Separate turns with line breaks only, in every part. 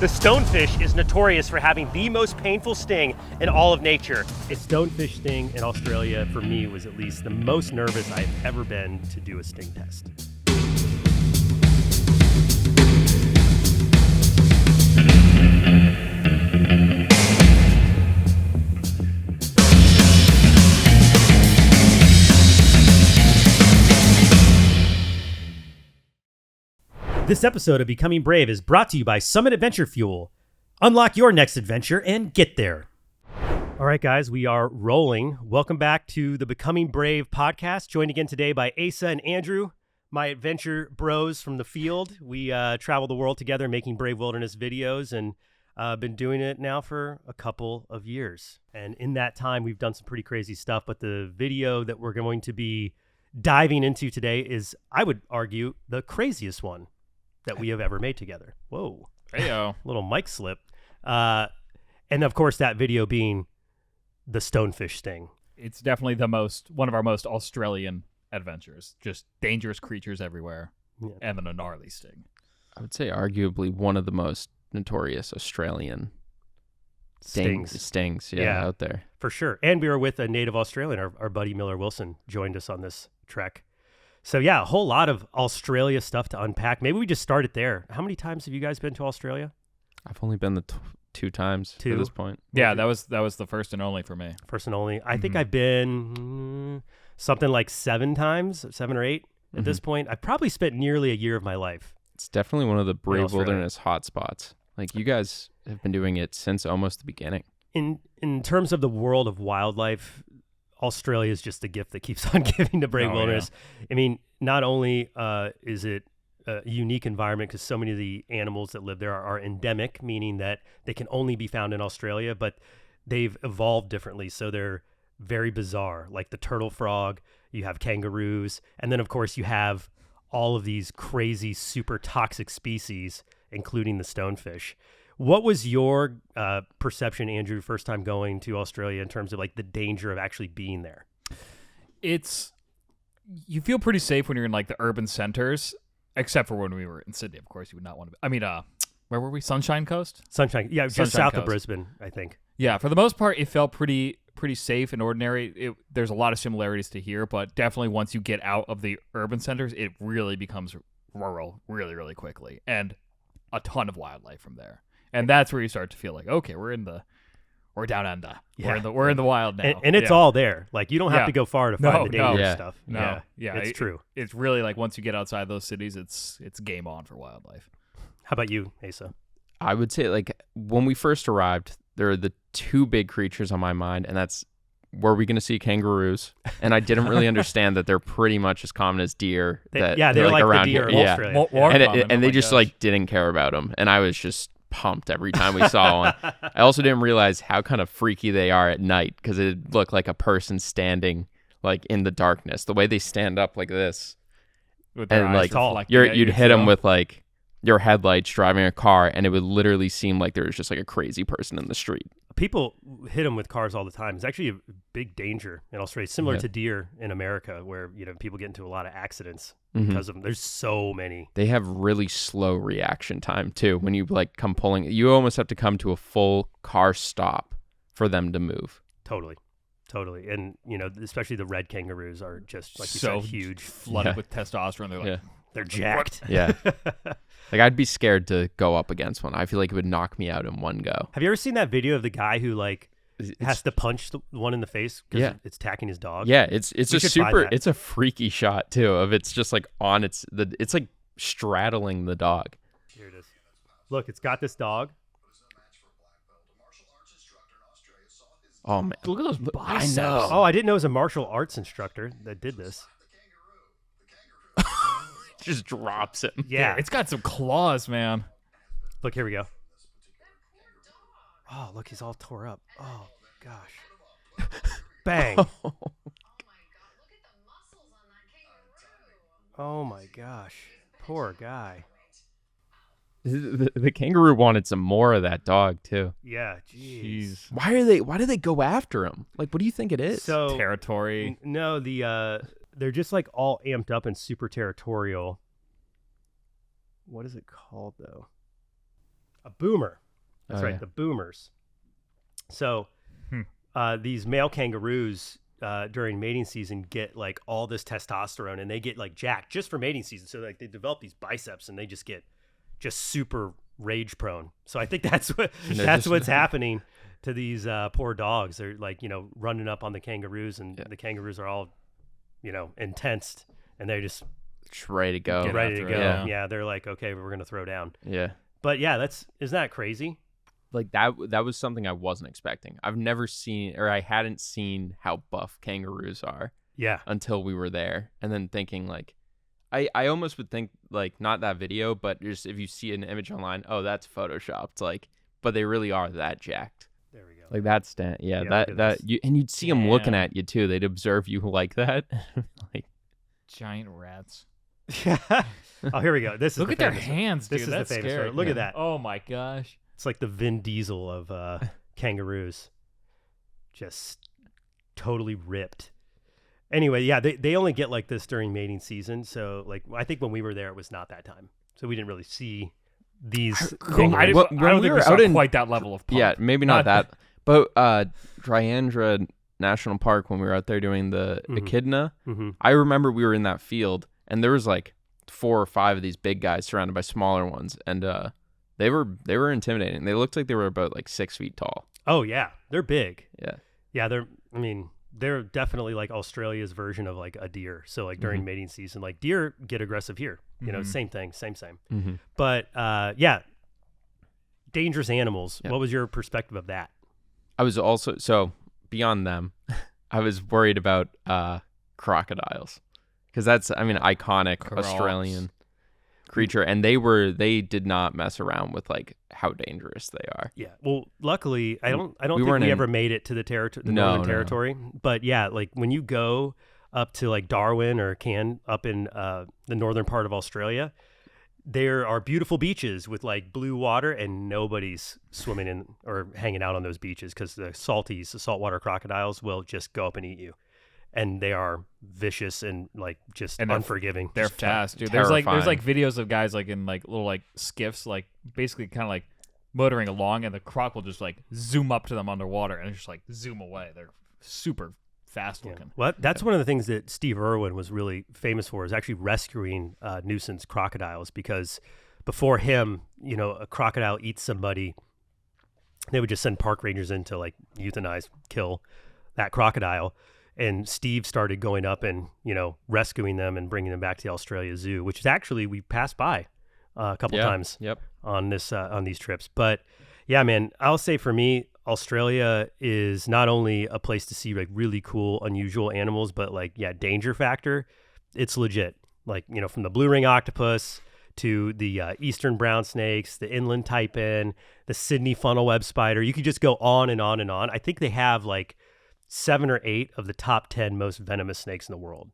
The stonefish is notorious for having the most painful sting in all of nature. A stonefish sting in Australia, for me, was at least the most nervous I've ever been to do a sting test. This episode of Becoming Brave is brought to you by Summit Adventure Fuel. Unlock your next adventure and get there. All right, guys, we are rolling. Welcome back to the Becoming Brave podcast. Joined again today by Asa and Andrew, my adventure bros from the field. We travel the world together making Brave Wilderness videos and been doing it now for a couple of years. And in that time, we've done some pretty crazy stuff. But the video that we're going to be diving into today is, I would argue, the craziest one that we have ever made together. Whoa.
Heyo.
Little mic slip. And of course, that video being the stonefish sting.
It's definitely one of our most Australian adventures. Just dangerous creatures everywhere. Yeah. And then a gnarly sting.
I would say arguably one of the most notorious Australian stings out there.
For sure. And we were with a native Australian, our buddy Miller Wilson joined us on this trek. So yeah, a whole lot of Australia stuff to unpack. Maybe we just start it there. How many times have you guys been to Australia?
I've only been two times to this point.
Yeah, that was the first and only for me.
First and only. I think I've been something like 7 times, 7 or 8 at this point. I've probably spent nearly a year of my life.
It's definitely one of the Brave Wilderness hotspots. Like, you guys have been doing it since almost the beginning.
In terms of the world of wildlife, Australia is just a gift that keeps on giving to Brave Wilderness. Yeah. I mean, not only is it a unique environment because so many of the animals that live there are endemic, meaning that they can only be found in Australia, but they've evolved differently. So they're very bizarre, like the turtle frog, you have kangaroos, and then of course you have all of these crazy, super toxic species, including the stonefish. What was your perception, Andrew, first time going to Australia in terms of like the danger of actually being there?
You feel pretty safe when you're in like the urban centers, except for when we were in Sydney. Of course, you would not want to. I mean, where were we? Sunshine Coast.
Sunshine, yeah, just south of Brisbane, I think.
Yeah, for the most part, it felt pretty safe and ordinary. There's a lot of similarities to here, but definitely once you get out of the urban centers, it really becomes rural really, really quickly, and a ton of wildlife from there. And that's where you start to feel like, okay, we're down under. Yeah. We're in the wild now.
And it's all there. Like, you don't have to go far to find the dangerous stuff.
No.
Yeah, it's true.
It's really like once you get outside those cities, it's game on for wildlife.
How about you, Asa?
I would say, like, when we first arrived, there are the 2 big creatures on my mind, and that's, were we going to see kangaroos? And I didn't really understand that they're pretty much as common as deer.
They're like around the deer
here.
of Australia.
And they just like didn't care about them, and I was just pumped every time we saw one. I also didn't realize how kind of freaky they are at night, because it looked like a person standing like in the darkness. The way they stand up like this, and like you'd hit them with like your headlights driving a car, and it would literally seem like there was just like a crazy person in the street.
People hit them with cars all the time. It's actually a big danger in Australia, similar to deer in America, where people get into a lot of accidents because of them. There's so many.
They have really slow reaction time too. When you like come pulling, you almost have to come to a full car stop for them to move.
Totally. And especially the red kangaroos are just like
so
you said, huge,
flooded with testosterone. They're like,
they're jacked.
Yeah. Like, I'd be scared to go up against one. I feel like it would knock me out in one go.
Have you ever seen that video of the guy who like has to punch the one in the face because it's attacking his dog?
Yeah, it's a freaky shot too. Of it's just like it's like straddling the dog.
Here it is. Look, it's got this dog.
Oh man,
look at those biceps.
I know.
Oh, I didn't know it was a martial arts instructor that did this.
Just drops him.
Yeah,
it's got some claws, man.
Look, here we go. Oh, look, he's all tore up. Oh, gosh. Bang. Oh, my gosh. Poor guy.
The kangaroo wanted some more of that dog, too.
Yeah, jeez.
Why do they go after him? Like, what do you think it is?
So,
territory.
No, they're just like all amped up and super territorial. What is it called, though? A boomer. That's
Oh,
right,
yeah.
the boomers. So these male kangaroos during mating season get like all this testosterone, and they get like jacked just for mating season. So like they develop these biceps, and they just get just super rage prone. So I think that's what's happening to these poor dogs. They're like, running up on the kangaroos, and the kangaroos are all, intense, and they're just
ready to go.
ready to go.
Yeah.
Yeah, they're like, okay, we're gonna throw down.
Yeah.
But yeah, isn't that crazy?
Like that was something I wasn't expecting. I've never seen, or I hadn't seen how buff kangaroos are
Yeah.
until we were there. And then thinking like, I almost would think like not that video, but just if you see an image online, oh, that's photoshopped. Like, but they really are that jacked.
There we go.
Like that's
Yeah, look at
that
this.
you, and you'd see them looking
Damn.
at you too. They'd observe you like that. Like,
Giant rats.
Oh, here we go. This is
Look
the
at their
famous
hands, dude.
This is
That's
the famous
scary.
photo. Look at that.
Oh my gosh.
It's like the Vin Diesel of kangaroos. Just totally ripped. Anyway, yeah, they only get like this during mating season. So like I think when we were there, it was not that time. So we didn't really see these.
Cool. I
kangaroos.
don't
When
think
we
we
were
saw
out in-
quite that level of pump.
yeah, maybe not that, but Dryandra National Park, when we were out there doing the echidna, I remember we were in that field, and there was like 4 or 5 of these big guys surrounded by smaller ones, and they were intimidating. They looked like they were about like 6 feet tall.
Oh yeah, they're big.
Yeah.
Yeah, they're definitely like Australia's version of like a deer. So like during mating season, like deer get aggressive here. Same thing, same.
Mm-hmm.
But yeah, dangerous animals.
Yeah.
What was your perspective of that?
I was also, so beyond them, I was worried about crocodiles, because that's, iconic
Crocs.
Australian creature, and they did not mess around with like how dangerous they are.
Yeah. Well, luckily, I don't
We
think
weren't
we
in-
ever made it to the
No,
Northern
no.
Territory. But yeah, like when you go up to like Darwin or up in the northern part of Australia, there are beautiful beaches with like blue water, and nobody's swimming in or hanging out on those beaches because the saltwater crocodiles will just go up and eat you. And they are vicious and like just
And they're-
unforgiving.
They're
Just
fast, dude. There's
terrifying.
like videos of guys like in like little like skiffs, like basically kind of like motoring along, and the croc will just like zoom up to them underwater and just like zoom away. They're super fast
Yeah.
looking.
Well, that's one of the things that Steve Irwin was really famous for, is actually rescuing nuisance crocodiles, because before him, a crocodile eats somebody, they would just send park rangers in to like euthanize, kill that crocodile. And Steve started going up and, rescuing them and bringing them back to the Australia Zoo, which is actually, we passed by a couple times
Yep.
on these trips. But yeah, man, I'll say for me, Australia is not only a place to see like really cool, unusual animals, but like, yeah, danger factor. It's legit. Like, from the blue ring octopus to the eastern brown snakes, the inland taipan, the Sydney funnel web spider. You could just go on and on and on. I think they have like 7 or 8 of the top 10 most venomous snakes in the world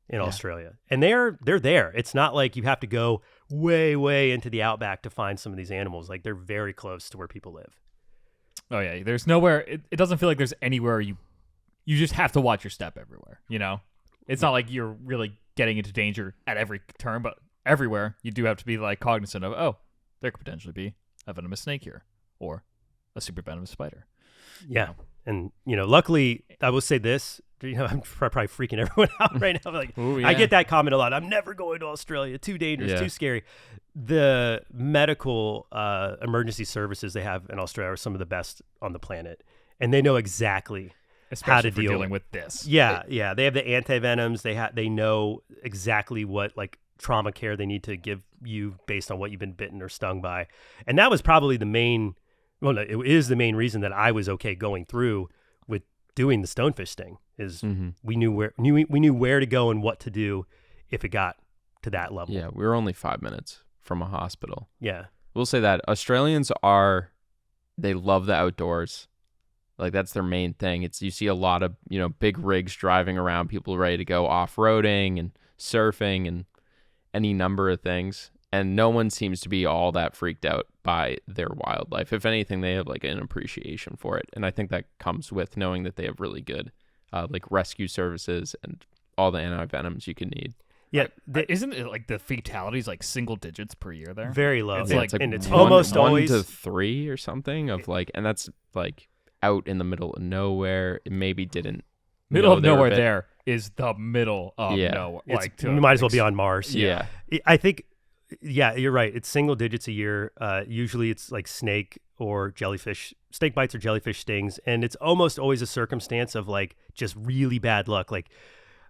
in Australia. And they're there. It's not like you have to go way, way into the outback to find some of these animals. Like they're very close to where people live.
Oh yeah, there's nowhere. It doesn't feel like there's anywhere you just have to watch your step everywhere. It's not like you're really getting into danger at every turn, but everywhere you do have to be like cognizant of, oh, there could potentially be a venomous snake here or a super venomous spider.
Yeah. And, luckily, I will say this, I'm probably freaking everyone out right now. Like,
Ooh,
I
yeah.
get that comment a lot. I'm never going to Australia. Too dangerous,
Yeah.
too scary. The medical emergency services they have in Australia are some of the best on the planet. And they know exactly
Especially
to
for
deal
dealing with this.
Yeah. They have the antivenoms. They know exactly what like trauma care they need to give you based on what you've been bitten or stung by. And that was probably the main, well, no, it is the main reason that I was okay going through with doing the stonefish sting, is we knew where to go and what to do if it got to that level.
Yeah, we were only 5 minutes from a hospital.
Yeah.
We'll say that Australians they love the outdoors. Like that's their main thing. You see a lot of, big rigs driving around, people ready to go off-roading and surfing and any number of things. And no one seems to be all that freaked out by their wildlife. If anything, they have like an appreciation for it. And I think that comes with knowing that they have really good like rescue services and all the antivenoms you can need.
Yeah,
isn't it like the fatalities like single digits per year there?
Very low.
It's
And it's
one,
almost
one
always
to 3 or something of like, and that's like out in the middle of nowhere. It maybe didn't.
Middle
know
of
they were
nowhere
a bit-
there is the middle of nowhere. Like
you might as well be on Mars.
Yeah.
I think, yeah, you're right. It's single digits a year. Usually it's like snake or jellyfish, snake bites or jellyfish stings. And it's almost always a circumstance of like just really bad luck. Like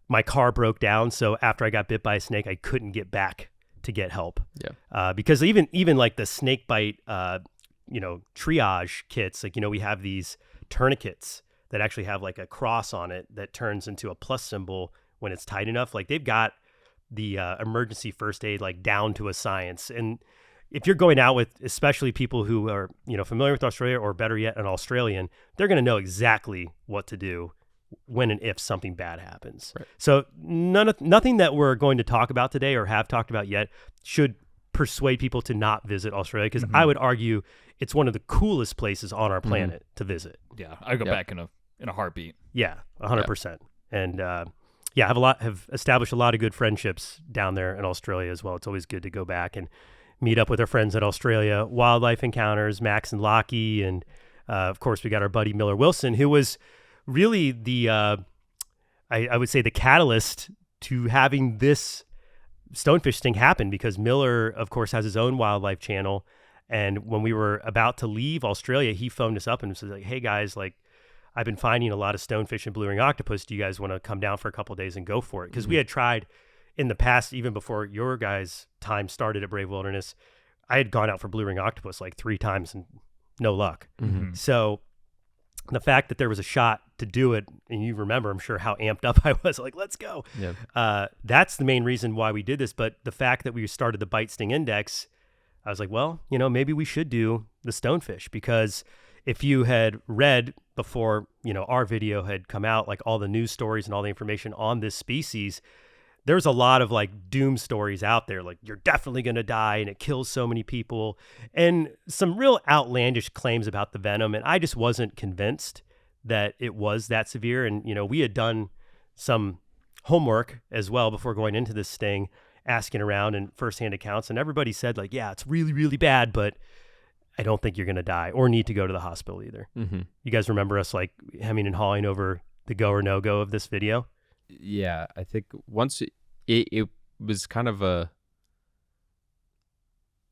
my car broke down. So after I got bit by a snake, I couldn't get back to get help.
Yeah.
Because even like the snake bite, triage kits, like, we have these tourniquets that actually have like a cross on it that turns into a plus symbol when it's tight enough. Like they've got the emergency first aid like down to a science. And if you're going out with especially people who are, familiar with Australia, or better yet, an Australian, they're going to know exactly what to do when and if something bad happens.
Right.
So nothing that we're going to talk about today or have talked about yet should persuade people to not visit Australia, because I would argue it's one of the coolest places on our planet to visit.
Yeah, I go back in a heartbeat.
Yeah, 100%. And have established a lot of good friendships down there in Australia as well. It's always good to go back and meet up with our friends at Australia Wildlife Encounters, Max and Lockie, and of course we got our buddy Miller Wilson, who was really the I would say the catalyst to having this stonefish sting happen, because Miller, of course, has his own wildlife channel. And when we were about to leave Australia, he phoned us up and said, like, hey guys, like, I've been finding a lot of stonefish and blue ring octopus. Do you guys want to come down for a couple of days and go for it? Because we had tried in the past, even before your guys' time started at Brave Wilderness, I had gone out for blue ring octopus like 3 times and no luck. So the fact that there was a shot to do it, and you remember, I'm sure, how amped up I was, like, let's go.
Yeah.
That's the main reason why we did this. But the fact that we started the Bite Sting Index, I was like, well, maybe we should do the stonefish, because if you had read before, our video had come out, like all the news stories and all the information on this species, there's a lot of like doom stories out there, like you're definitely going to die and it kills so many people, and some real outlandish claims about the venom. And I just wasn't convinced that it was that severe. And, we had done some homework as well before going into this sting, asking around and firsthand accounts, and everybody said like, yeah, it's really, really bad, but I don't think you're going to die or need to go to the hospital either. You guys remember us like hemming and hawing over the go or no go of this video?
Yeah, I think once it was kind of a,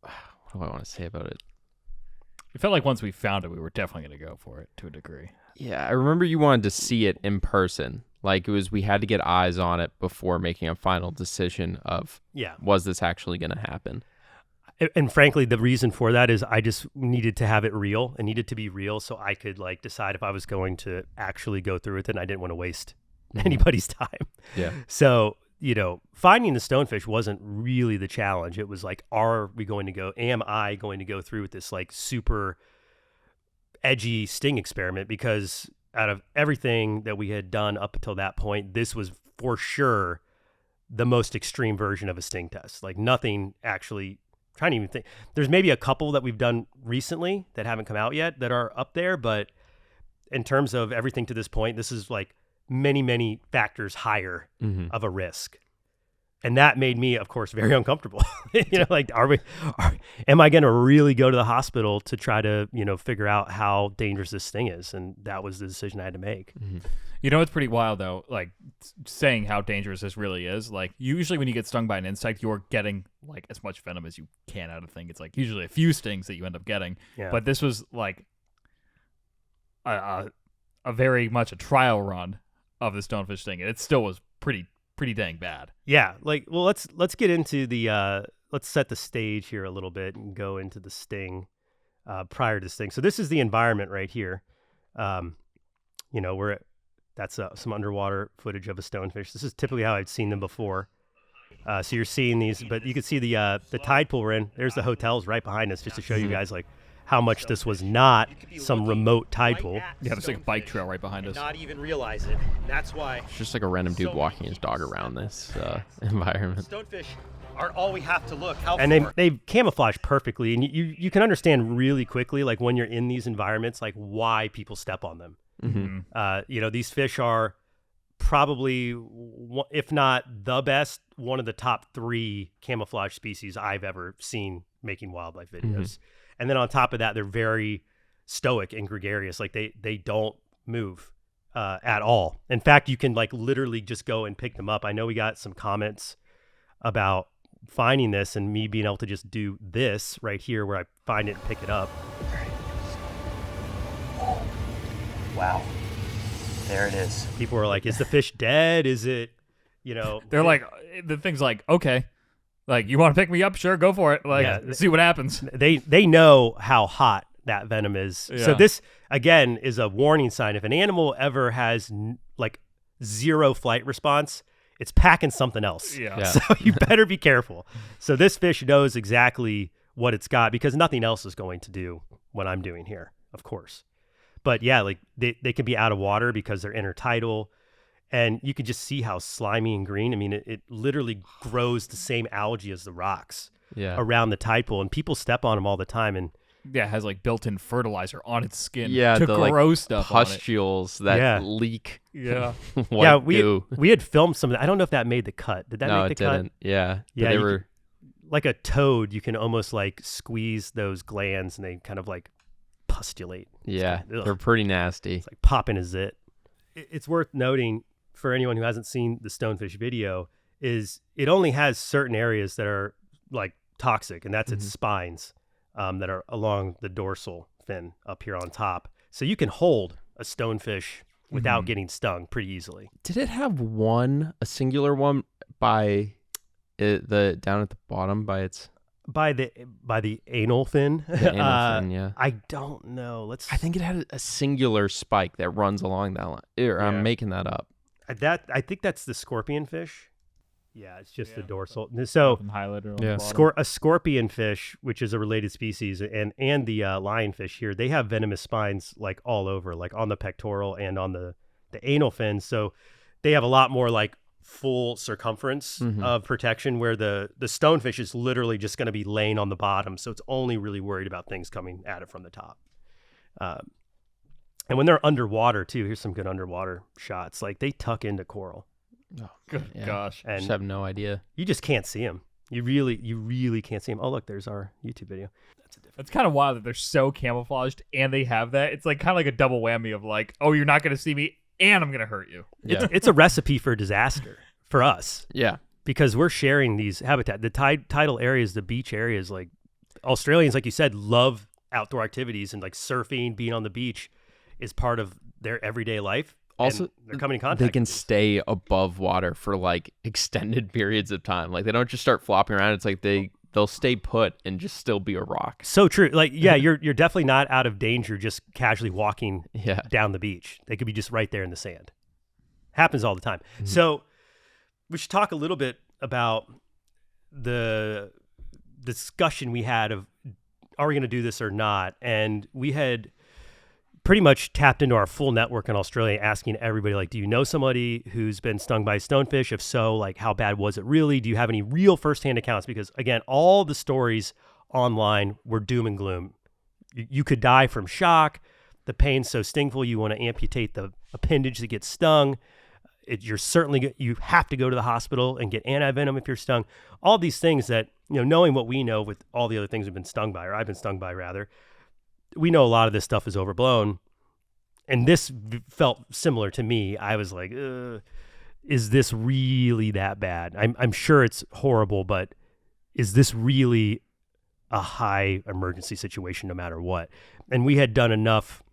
what do I want to say about it?
It felt like once we found it, we were definitely going to go for it to a degree.
Yeah, I remember you wanted to see it in person. Like we had to get eyes on it before making a final decision of, was this actually going to happen?
And frankly, the reason for that is I just needed to have it real. It needed to be real so I could like decide if I was going to actually go through with it, and I didn't want to waste anybody's time.
Yeah.
So, finding the stonefish wasn't really the challenge. It was like, am I going to go through with this like super edgy sting experiment? Because out of everything that we had done up until that point, this was for sure the most extreme version of a sting test. Like nothing actually, trying to even think. There's maybe a couple that we've done recently that haven't come out yet that are up there, but in terms of everything to this point, this is like many, many factors higher of a risk. And that made me, of course, very uncomfortable. Like, am I going to really go to the hospital to try to, figure out how dangerous this thing is? And that was the decision I had to make.
It's pretty wild, though, like saying how dangerous this really is. Like, usually when you get stung by an insect, you're getting like as much venom as you can out of the thing. It's like usually a few stings that you end up getting. Yeah. But this was like a very much a trial run of the stonefish sting. And it still was pretty dang bad.
Yeah. Like, well, let's get into the, let's set the stage here a little bit and go into the sting prior to the sting. So this is the environment right here. That's some underwater footage of a stonefish. This is typically how I've seen them before. So you're seeing these, but you can see the tide pool we're in. There's the hotels right behind us, just to show you guys like how much this was not some remote tide pool.
Yeah, there's like a bike trail right behind us.
Not even realize it. That's why
it's just like a random dude walking his dog around this environment.
Stonefish are all we have to look out
and
for.
They camouflage perfectly, and you can understand really quickly, like when you're in these environments, like why people step on them. These fish are probably, if not the best, one of the top 3 camouflage species I've ever seen making wildlife videos. And then on top of that, they're very stoic and gregarious. Like they don't move at all. In fact, you can like literally just go and pick them up. I know we got some comments about finding this and me being able to just do this right here where I find it and pick it up. Wow. There it is. People were like, is the fish dead? Is it,
They're like, the thing's like, okay, like, you want to pick me up? Sure, go for it. Like, see what happens.
They know how hot that venom is.
Yeah.
So this, again, is a warning sign. If an animal ever has like 0 flight response, it's packing something else.
Yeah.
So you better be careful. So this fish knows exactly what it's got because nothing else is going to do what I'm doing here, of course. But yeah, like they can be out of water because they're intertidal, and you can just see how slimy and green. I mean, it literally grows the same algae as the rocks around the tide pool, and people step on them all the time. And
yeah, it has like built-in fertilizer on its skin
the
to grow
like
stuff
pustules
on it.
that leak.
Yeah.
Yeah, we had filmed some of that. I don't know if that made the cut. Did that make the cut?
No, it didn't. Yeah.
Yeah,
they were
like a toad. You can almost like squeeze those glands, and they kind of like pustulate.
Yeah, they're pretty nasty.
It's like popping a zit. It's worth noting for anyone who hasn't seen the Stonefish video is it only has certain areas that are like toxic, and that's its spines that are along the dorsal fin up here on top. So you can hold a stonefish without getting stung pretty easily.
Did it have a singular one by down at the bottom by its...
By the anal fin.
The anal fin, yeah.
I don't know.
I think it had a singular spike that runs along that line. I'm making that up.
I think that's the scorpion fish. Yeah, it's just the dorsal. So a scorpion fish, which is a related species, and the lionfish here, they have venomous spines like all over, like on the pectoral and on the anal fin. So they have a lot more like full circumference of protection, where the stonefish is literally just going to be laying on the bottom, so it's only really worried about things coming at it from the top. And when they're underwater too, here's some good underwater shots. Like they tuck into coral.
Oh, good gosh!
And I just have no idea.
You just can't see them. You really can't see them. Oh look, there's our YouTube video.
It's kind of wild that they're so camouflaged and they have that. It's like kind of like a double whammy of like, oh, you're not going to see me, and I'm going to hurt you.
Yeah.
It's a recipe for disaster for us.
Yeah.
Because we're sharing these habitat. The tidal areas, the beach areas, like Australians, like you said, love outdoor activities, and like surfing, being on the beach is part of their everyday life.
Also,
they're coming in contact.
They can stay above water for like extended periods of time. Like they don't just start flopping around. It's like they'll stay put and just still be a rock.
So true. Like, yeah, you're definitely not out of danger just casually walking down the beach. They could be just right there in the sand. Happens all the time. So we should talk a little bit about the discussion we had of, are we going to do this or not? And we had pretty much tapped into our full network in Australia, asking everybody, like, do you know somebody who's been stung by stonefish? If so, like, how bad was it really? Do you have any real firsthand accounts? Because again, all the stories online were doom and gloom. You could die from shock. The pain's so stingful, you want to amputate the appendage that gets stung. You have to go to the hospital and get antivenom if you're stung. All these things that, knowing what we know with all the other things we've been stung by, or I've been stung by rather, we know a lot of this stuff is overblown. And this felt similar to me. I was like, is this really that bad? I'm sure it's horrible, but is this really a high emergency situation no matter what? And we had done enough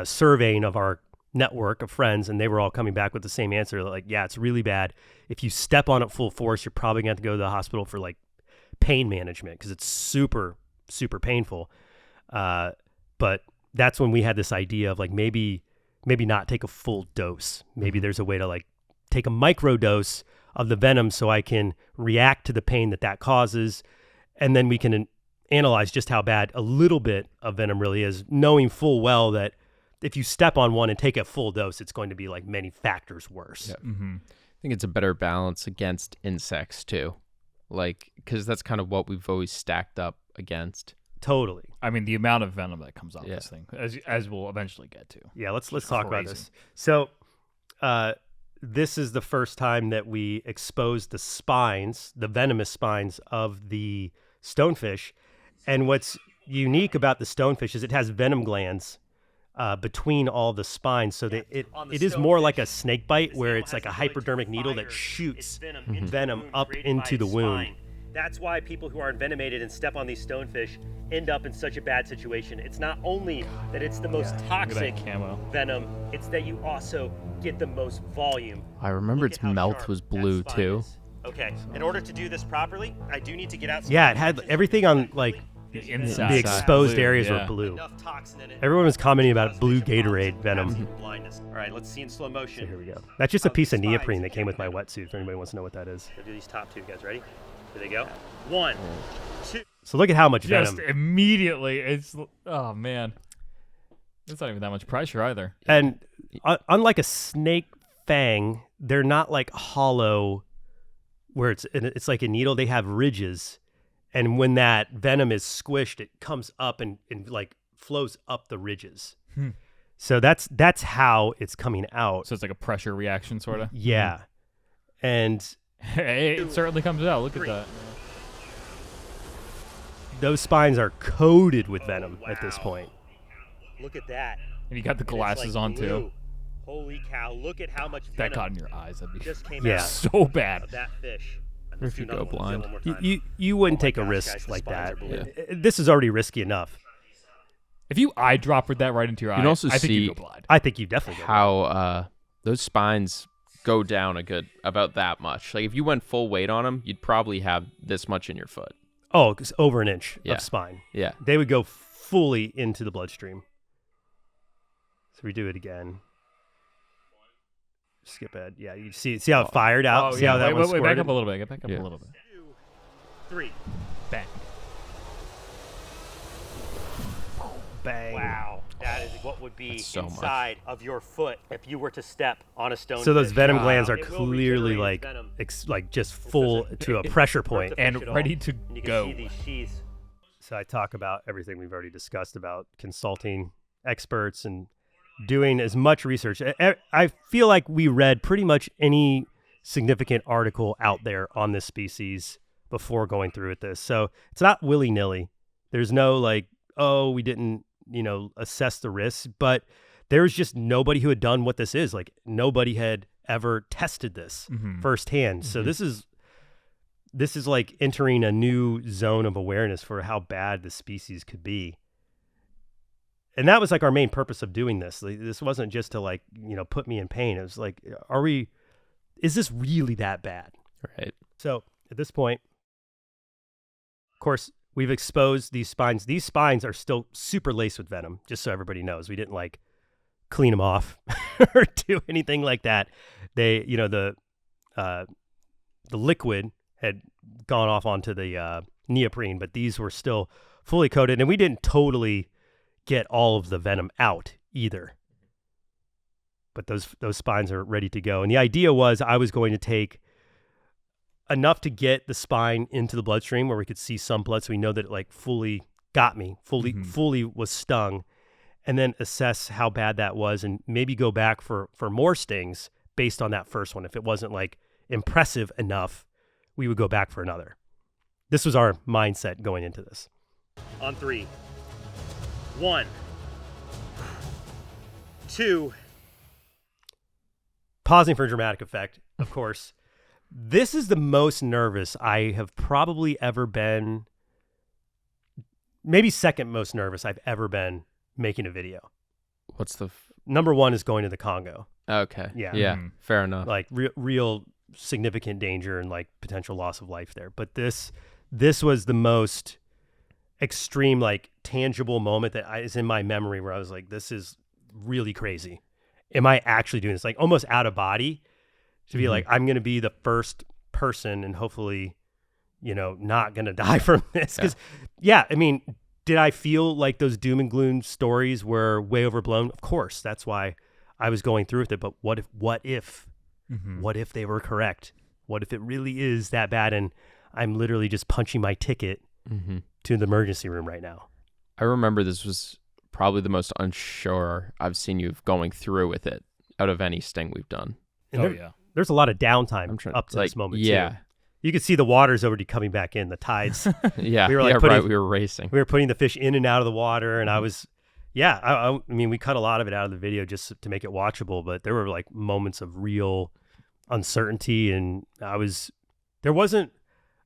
surveying of our network of friends, and they were all coming back with the same answer. Like, yeah, it's really bad. If you step on it full force, you're probably going to have to go to the hospital for like pain management because it's super, super painful. But that's when we had this idea of like, maybe not take a full dose. Maybe there's a way to like take a micro dose of the venom so I can react to the pain that causes. And then we can analyze just how bad a little bit of venom really is, knowing full well that if you step on one and take a full dose, it's going to be like many factors worse.
Yeah. I think it's a better balance against insects too. Like, because that's kind of what we've always stacked up against.
Totally.
I mean, the amount of venom that comes off this thing, as we'll eventually get to.
Yeah, let's talk about this. So, this is the first time that we exposed the spines, the venomous spines of the stonefish. And what's unique about the stonefish is it has venom glands between all the spines, so that it is more like a snake bite, where it's like a hypodermic needle that shoots venom up into the wound.
That's why people who are envenomated and step on these stonefish end up in such a bad situation. It's not only that it's the most toxic venom, it's that you also get the most volume.
I remember its mouth was blue too.
Okay, in order to do this properly, I do need to get out some
Yeah, it had everything on like
The inside.
the exposed
Blue,
areas
yeah.
were blue.
enough toxin in it.
Everyone was commenting about blue Gatorade venom.
Blindness. All right, let's see in slow motion.
Here we go. That's just a piece of neoprene that came with my wetsuit, if anybody wants to know what that is.
We'll do these top two, guys. Ready? Here they go. 1, 2.
So look at how much
Just
venom.
immediately, it's oh man, it's not even that much pressure either.
And unlike a snake fang, they're not like hollow, where it's like a needle. They have ridges, and when that venom is squished, it comes up and like flows up the ridges. So that's how it's coming out.
So it's like a pressure reaction, sort of.
Yeah, and
It certainly comes out. Look at that.
those spines are coated with venom at this point.
Look at that.
And you got the
And it's
glasses
like
on
blue.
too.
Holy cow! Look at how much
That
venom
got in your eyes. That'd be
just came
Yeah.
out
so bad.
of that fish. And
Or
let's
if
do
you
another
go
one. Let's do it
blind.
one more time.
You wouldn't
Oh my
take a
gosh,
risk
guys, the
like
spines
that.
are blue.
This is already risky enough.
If you eyedroppered that right into your eye,
can also
I think
see
you'd go blind.
I think you definitely go.
How those spines go down about that much. Like if you went full weight on them, you'd probably have this much in your foot.
Oh, it's over an inch
Yeah.
of spine.
Yeah.
They would go fully into the bloodstream. So we do it again. Skip it. Yeah, you see how it fired out? See how that one
wait, back
squirted?
up a little bit. Get back up
Yeah.
a little bit.
2, 3.
Bang.
Bang.
Wow, that is what would be
That's so much.
inside of your foot if you were to step on a stone.
So those venom
Wow.
glands are
It will
clearly
regenerate
like
venom.
like just full to a pressure point.
Fish
And
it all.
ready to
And you can
go.
see these sheaths.
So I talk about everything we've already discussed about consulting experts and doing as much research. I feel like we read pretty much any significant article out there on this species before going through with this. So it's not willy-nilly. There's no like, oh, we didn't, assess the risks, but there's just nobody who had done what this is. Like nobody had ever tested this firsthand. So this is like entering a new zone of awareness for how bad the species could be. And that was like our main purpose of doing this. Like, this wasn't just to put me in pain. It was like, is this really that bad?
Right.
So at this point, of course, we've exposed these spines. These spines are still super laced with venom, just so everybody knows. We didn't like clean them off or do anything like that. They, the liquid had gone off onto the neoprene, but these were still fully coated, and we didn't totally get all of the venom out either. But those spines are ready to go. And the idea was I was going to take enough to get the spine into the bloodstream where we could see some blood, so we know that it like fully got me, fully was stung, and then assess how bad that was and maybe go back for more stings based on that first one. If it wasn't like impressive enough, we would go back for another. This was our mindset going into this.
On 3, 1, 2.
Pausing for dramatic effect, of course. This is the most nervous I have probably ever been, maybe second most nervous I've ever been making a video.
What's the
Number one is going to the Congo.
Okay.
Yeah.
Yeah. Fair enough.
Like real significant danger and like potential loss of life there. But this was the most extreme, like tangible moment that is in my memory where I was like, this is really crazy. Am I actually doing this? Like almost out of body to be like, I'm going to be the first person and hopefully, not going to die from this. Because I mean, did I feel like those doom and gloom stories were way overblown? Of course. That's why I was going through with it. But what if they were correct? What if it really is that bad and I'm literally just punching my ticket to the emergency room right now?
I remember this was probably the most unsure I've seen you going through with it out of any sting we've done.
And there's a lot of downtime up to this moment too. You could see the water's already coming back in, the tides. We were like
we were racing.
We were putting the fish in and out of the water, and I was, I mean, we cut a lot of it out of the video just to make it watchable, but there were like moments of real uncertainty, and there wasn't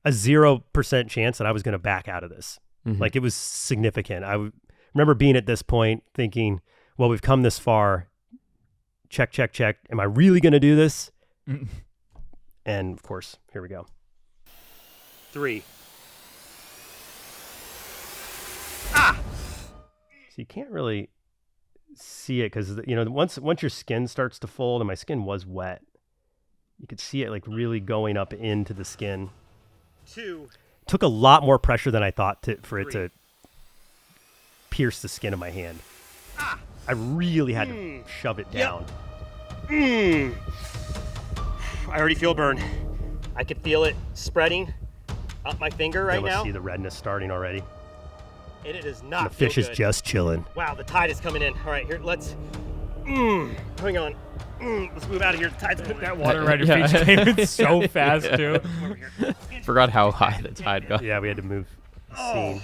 a 0% chance that I was going to back out of this. Like, it was significant. I remember being at this point thinking, well, we've come this far. Check. Am I really going to do this? And of course, here we go. 3. So you can't really see it because, once your skin starts to fold, and my skin was wet, you could see it like really going up into the skin.
2.
Took a lot more pressure than I thought for it to pierce the skin of my hand. I really had to shove it down.
I already feel burn. I can feel it spreading up my finger right now.
See the redness starting already.
And it is not.
And the fish is just chilling.
Wow, the tide is coming in. All right, here, let's. Hang on. Let's move out of here. The tide's coming.
That water around your feet came in so fast too.
Forgot how high the tide got.
Yeah, we had to move the scene.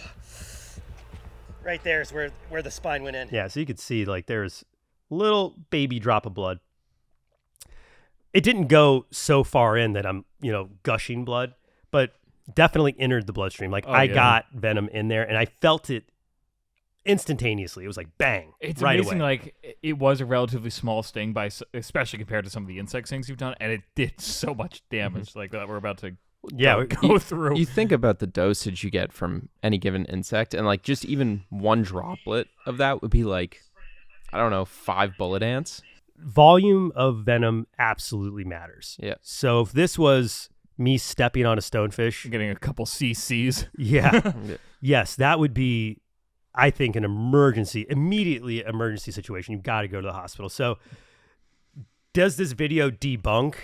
Right there is where the spine went in.
Yeah, so you could see like there's a little baby drop of blood. It didn't go so far in that I'm, gushing blood, but definitely entered the bloodstream. Like I got venom in there, and I felt it instantaneously. It was like bang.
It's
right
amazing.
away.
Like it was a relatively small sting, especially compared to some of the insect stings you've done, and it did so much damage. Like that we're about to go through.
You think about the dosage you get from any given insect, and like just even one droplet of that would be like, I don't know, 5 bullet ants.
Volume of venom absolutely matters.
Yeah.
So if this was me stepping on a stonefish,
getting a couple cc's.
Yeah. Yes, that would be, I think, an immediately emergency situation. You've got to go to the hospital. So does this video debunk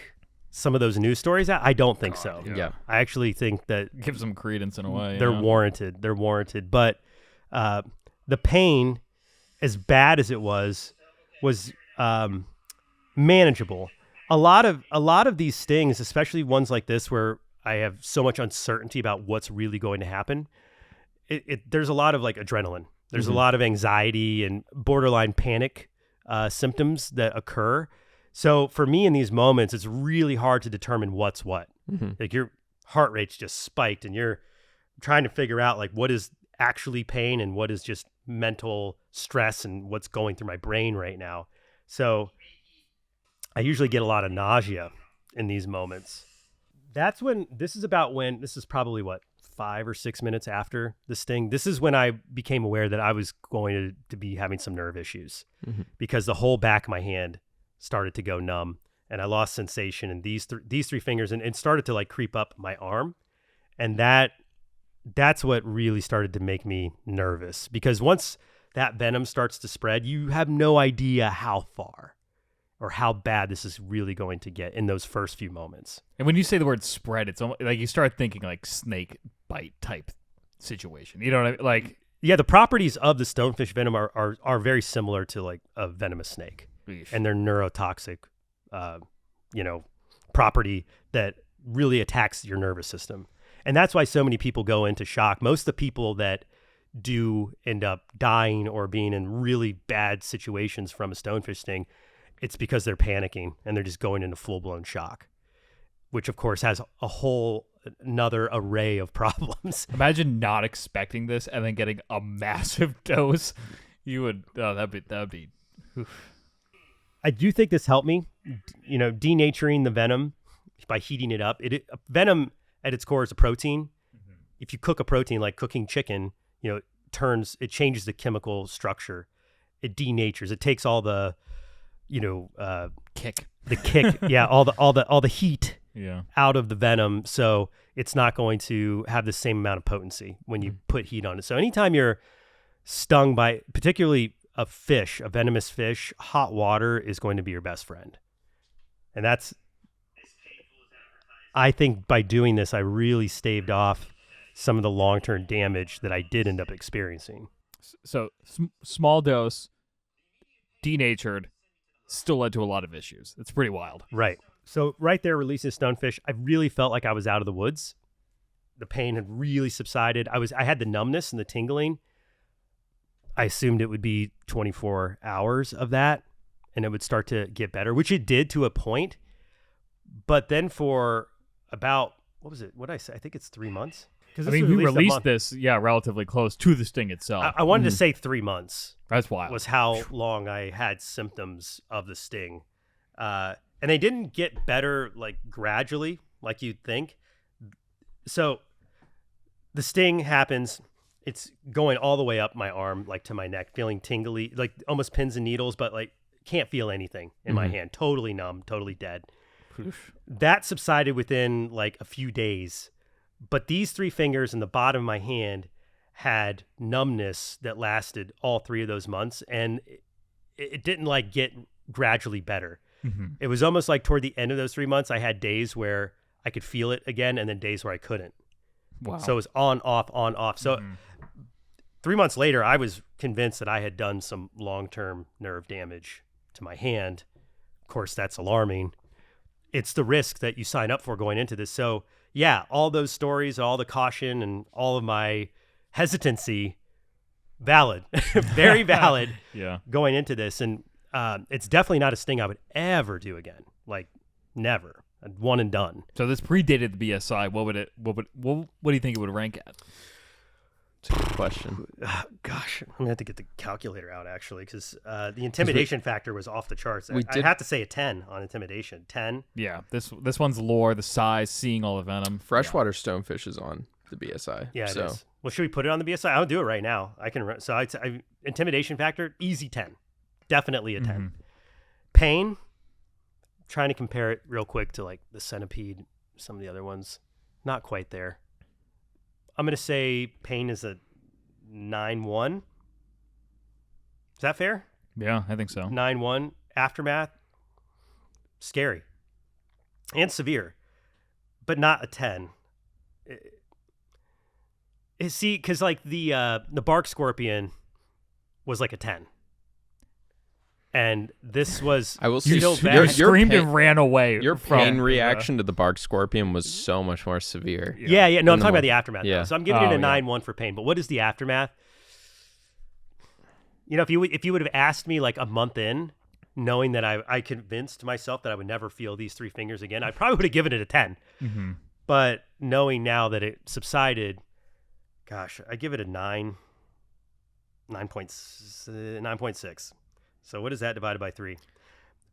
some of those news stories? I don't think so.
Yeah.
I actually think that
gives them credence in a way.
They're warranted. They're warranted. But the pain, as bad as it was manageable. A lot of these stings, especially ones like this where I have so much uncertainty about what's really going to happen, there's a lot of like adrenaline. There's a lot of anxiety and borderline panic symptoms that occur. So for me in these moments, it's really hard to determine what's what. Like your heart rate's just spiked and you're trying to figure out like what is actually pain and what is just mental stress and what's going through my brain right now. So I usually get a lot of nausea in these moments. This is probably 5 or 6 minutes after the sting. This is when I became aware that I was going to be having some nerve issues because the whole back of my hand started to go numb and I lost sensation in these 3 fingers and it started to like creep up my arm. And that's what really started to make me nervous because once that venom starts to spread, you have no idea how far or how bad this is really going to get in those first few moments.
And when you say the word spread, it's almost like you start thinking like snake bite type situation. You know what I mean? Like,
yeah, the properties of the stonefish venom are very similar to like a venomous snake.
Eesh.
And their neurotoxic, property that really attacks your nervous system. And that's why so many people go into shock. Most of the people that do end up dying or being in really bad situations from a stonefish sting, it's because they're panicking and they're just going into full-blown shock, which of course has a whole another array of problems.
Imagine not expecting this and then getting a massive dose. You would, that'd be. Oof.
I do think this helped me, denaturing the venom by heating it up. Venom at its core is a protein. If you cook a protein like cooking chicken, it changes the chemical structure. It denatures. It takes all the,
kick.
The kick, yeah, all the heat out of the venom, so it's not going to have the same amount of potency when you put heat on it. So anytime you're stung by, particularly a venomous fish, hot water is going to be your best friend. And I think by doing this, I really staved off some of the long-term damage that I did end up experiencing.
So small dose, denatured, still led to a lot of issues. It's pretty wild.
Right. So right there, releasing Stonefish, I really felt like I was out of the woods. The pain had really subsided. I had the numbness and the tingling. I assumed it would be 24 hours of that, and it would start to get better, which it did to a point. But then for about, what was it? What did I say? I think it's 3 months.
I mean, we released this, relatively close to the sting itself.
I wanted to say 3 months.
That's wild.
Was how long I had symptoms of the sting. And they didn't get better like gradually, like you'd think. So the sting happens. It's going all the way up my arm, like to my neck, feeling tingly, like almost pins and needles, but like can't feel anything in my hand. Totally numb, totally dead. That subsided within like a few days. But these 3 fingers in the bottom of my hand had numbness that lasted all 3 of those months. And it didn't like get gradually better. It was almost like toward the end of those 3 months, I had days where I could feel it again and then days where I couldn't.
Wow.
So it was on, off. So 3 months later, I was convinced that I had done some long-term nerve damage to my hand. Of course, that's alarming. It's the risk that you sign up for going into this. So yeah, all those stories, all the caution and all of my hesitancy, valid, very valid going into this. And it's definitely not a sting I would ever do again. Like never. One and done.
So this predated the BSI. What do you think it would rank at?
It's a good question.
Gosh, I'm gonna have to get the calculator out actually, because the intimidation factor was off the charts. I have to say a 10 on intimidation. 10.
Yeah, this one's lore, the size, seeing all the venom.
Freshwater Stonefish is on the BSI.
Yeah, it is. Well, should we put it on the BSI? I'll do it right now. I can. So intimidation factor, easy 10, definitely a 10. Pain. Trying to compare it real quick to like the centipede, some of the other ones, not quite there. I'm gonna say pain is a 9.1. Is that fair?
Yeah, I think so.
9.1. Aftermath, scary and severe, but not a 10. See, because like the bark scorpion was like a 10. And this was
I will say
you screamed and ran away.
Your pain reaction to the bark scorpion was so much more severe.
Yeah. No, I'm talking about the aftermath.
Yeah.
Though. So I'm giving it a 9.1 for pain. But what is the aftermath? You know, if you would have asked me like a month in, knowing that I convinced myself that I would never feel these 3 fingers again, I probably would have given it a 10. But knowing now that it subsided, gosh, I give it a 9.6. So what is that divided by 3?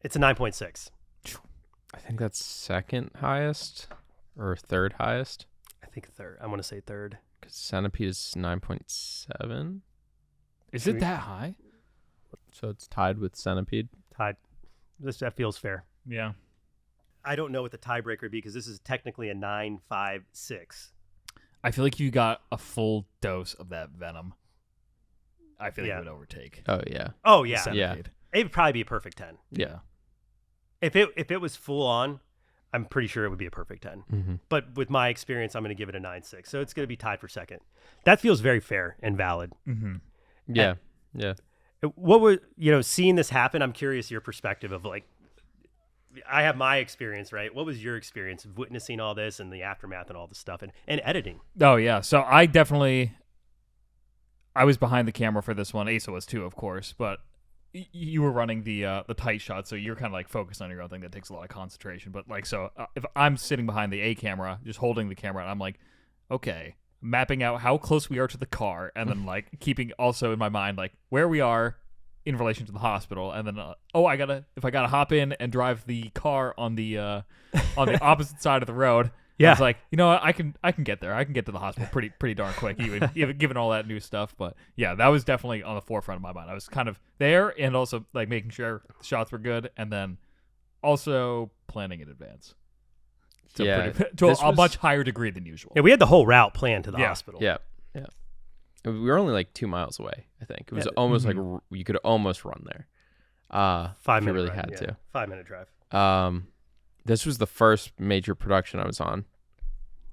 It's a 9.6.
I think that's second highest or third highest.
I think third. I want to say third.
Because centipede is 9.7.
Is it that high?
So it's tied with centipede.
Tied. That feels fair.
Yeah.
I don't know what the tiebreaker would be because this is technically a 9.56.
I feel like you got a full dose of that venom. I feel like it would overtake.
Oh yeah.
Oh yeah.
Yeah.
It would probably be a perfect 10.
Yeah.
If it was full on, I'm pretty sure it would be a perfect 10.
Mm-hmm.
But with my experience, I'm going to give it a 9.6. So it's going to be tied for second. That feels very fair and valid.
Mm-hmm.
Yeah. Yeah.
What would, seeing this happen, I'm curious your perspective of like, I have my experience, right? What was your experience of witnessing all this and the aftermath and all this stuff and editing?
Oh yeah. So I was behind the camera for this one. Asa was too, of course, but you were running the tight shot, so you're kind of like focused on your own thing. That takes a lot of concentration. But like, so if I'm sitting behind the A camera, just holding the camera, and I'm like, okay, mapping out how close we are to the car, and then like keeping also in my mind like where we are in relation to the hospital, and then if I gotta hop in and drive the car on the opposite side of the road. Yeah, I was like, I can get there. I can get to the hospital pretty darn quick, even given all that new stuff. But yeah, that was definitely on the forefront of my mind. I was kind of there, and also like making sure the shots were good, and then also planning in advance. To a much higher degree than usual.
Yeah, we had the whole route planned to the hospital.
Yeah. We were only like 2 miles away. I think it was almost like you could almost run there.
5 minutes.
You really had to.
5-minute drive.
This was the first major production I was on,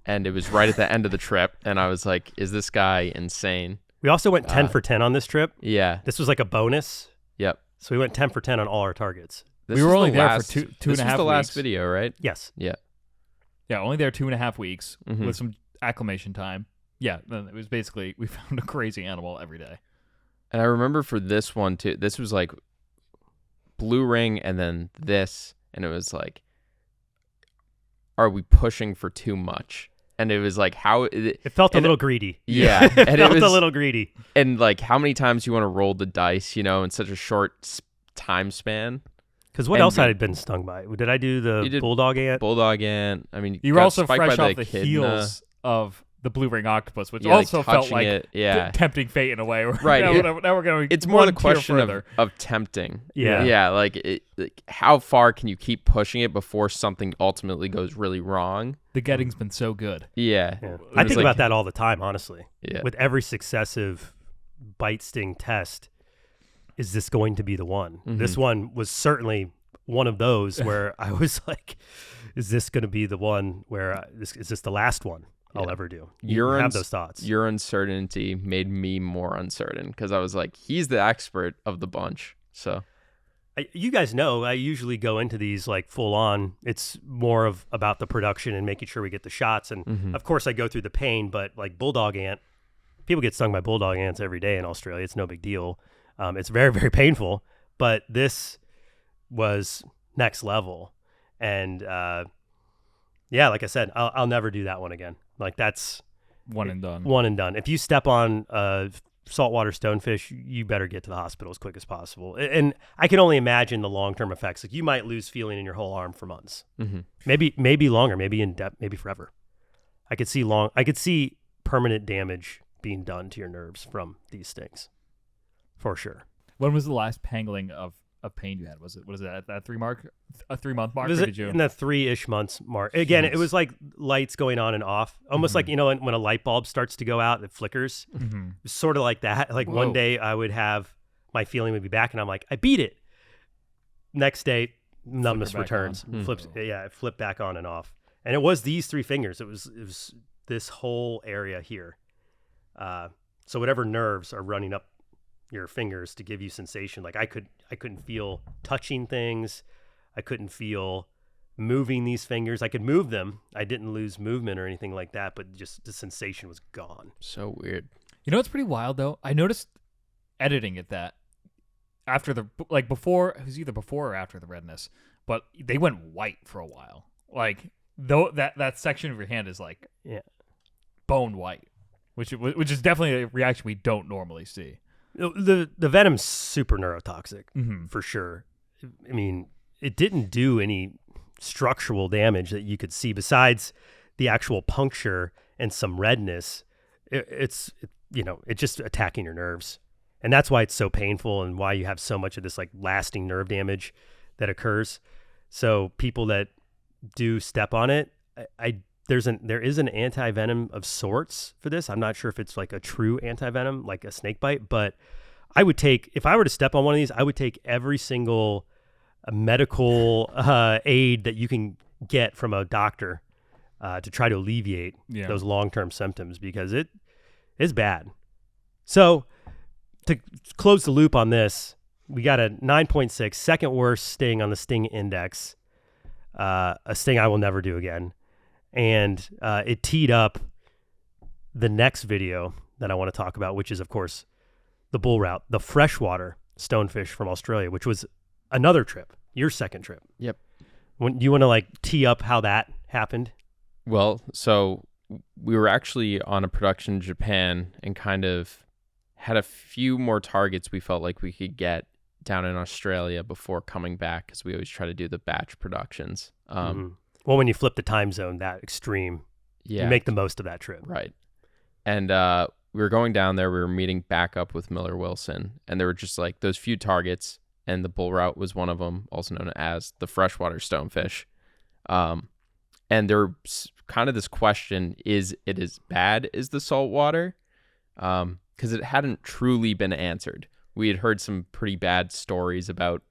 and it was right at the end of the trip, and I was like, is this guy insane?
We also went 10 for 10 on this trip.
Yeah.
This was like a bonus.
Yep.
So we went 10 for 10 on all our targets.
We were only there for two and a half weeks.
This was the last video, right?
Yes.
Yeah.
Yeah, only there 2.5 weeks
Mhm.
with some acclimation time. Yeah, then it was basically we found a crazy animal every day.
And I remember for this one too, this was like blue ring and then this, and it was like, are we pushing for too much? And it was like, how
it felt a little greedy.
Yeah,
it
and
felt
it was
a little greedy.
And like, how many times you want to roll the dice, you know, in such a short time span?
Because what else had I been stung by? Did I do the bulldog ant?
Bulldog ant. I mean,
you were also
spiked
fresh
by
off the heels of the blue ring octopus, which
Yeah,
also
like
felt like
it.
tempting fate in a way.
Right.
Now we're going.
It's more the question of tempting.
Yeah.
Like how far can you keep pushing it before something ultimately goes really wrong?
The getting's been so good.
Yeah.
I think about that all the time, honestly.
Yeah.
With every successive bite sting test, is this going to be the one?
Mhm.
This one was certainly one of those where I was like, is this going to be the one where is this the last one I'll ever do? You have those thoughts.
Your uncertainty made me more uncertain because I was like, he's the expert of the bunch. So
you guys know I usually go into these like full on. It's more of about the production and making sure we get the shots. And of course I go through the pain, but like bulldog ant, people get stung by bulldog ants every day in Australia. It's no big deal. It's very, very painful, but this was next level. And yeah, like I said, I'll never do that one again. Like that's
one and done.
One and done. If you step on saltwater stonefish, you better get to the hospital as quick as possible. And I can only imagine the long-term effects. Like you might lose feeling in your whole arm for months, maybe longer, maybe in depth, maybe forever. I could see permanent damage being done to your nerves from these stings, for sure.
When was the last pangling of pain you had? Was it at that 3 month mark?
Was
or
it
did you...
in the 3-ish months mark? Again, it was like lights going on and off, almost like, you know, when a light bulb starts to go out, it flickers. It's sort of like that. Like one day I would have my feeling would be back and I'm like, I beat it. Next day, numbness returns. It flipped back on and off. And it was these 3 fingers. It was this whole area here. So whatever nerves are running up your fingers to give you sensation, like I couldn't feel touching things. I couldn't feel moving these fingers. I could move them. I didn't lose movement or anything like that, but just the sensation was gone.
So weird.
You know what's pretty wild though? I noticed editing it that after before, it was either before or after the redness, but they went white for a while. Like though that section of your hand is like bone white, which is definitely a reaction we don't normally see.
The venom's super neurotoxic, for sure. I mean, it didn't do any structural damage that you could see besides the actual puncture and some redness. It's just attacking your nerves. And that's why it's so painful and why you have so much of this like lasting nerve damage that occurs. So people that do step on it, there is an anti-venom of sorts for this. I'm not sure if it's like a true anti-venom, like a snake bite, but I would take, if I were to step on one of these, I would take every single medical aid that you can get from a doctor to try to alleviate those long-term symptoms, because it is bad. So to close the loop on this, we got a 9.6, second worst sting on the sting index, a sting I will never do again. And it teed up the next video that I want to talk about, which is, of course, the bull route, the freshwater stonefish from Australia, which was another trip, your second trip.
Yep.
Do you want to like tee up how that happened?
Well, so we were actually on a production in Japan and kind of had a few more targets we felt like we could get down in Australia before coming back, because we always try to do the batch productions.
Well, when you flip the time zone that extreme, you make the most of that trip.
Right. And we were going down there. We were meeting back up with Miller Wilson, and there were just like those few targets, and the bull route was one of them, also known as the freshwater stonefish. And there's kind of this question, is it as bad as the saltwater? Because it hadn't truly been answered. We had heard some pretty bad stories about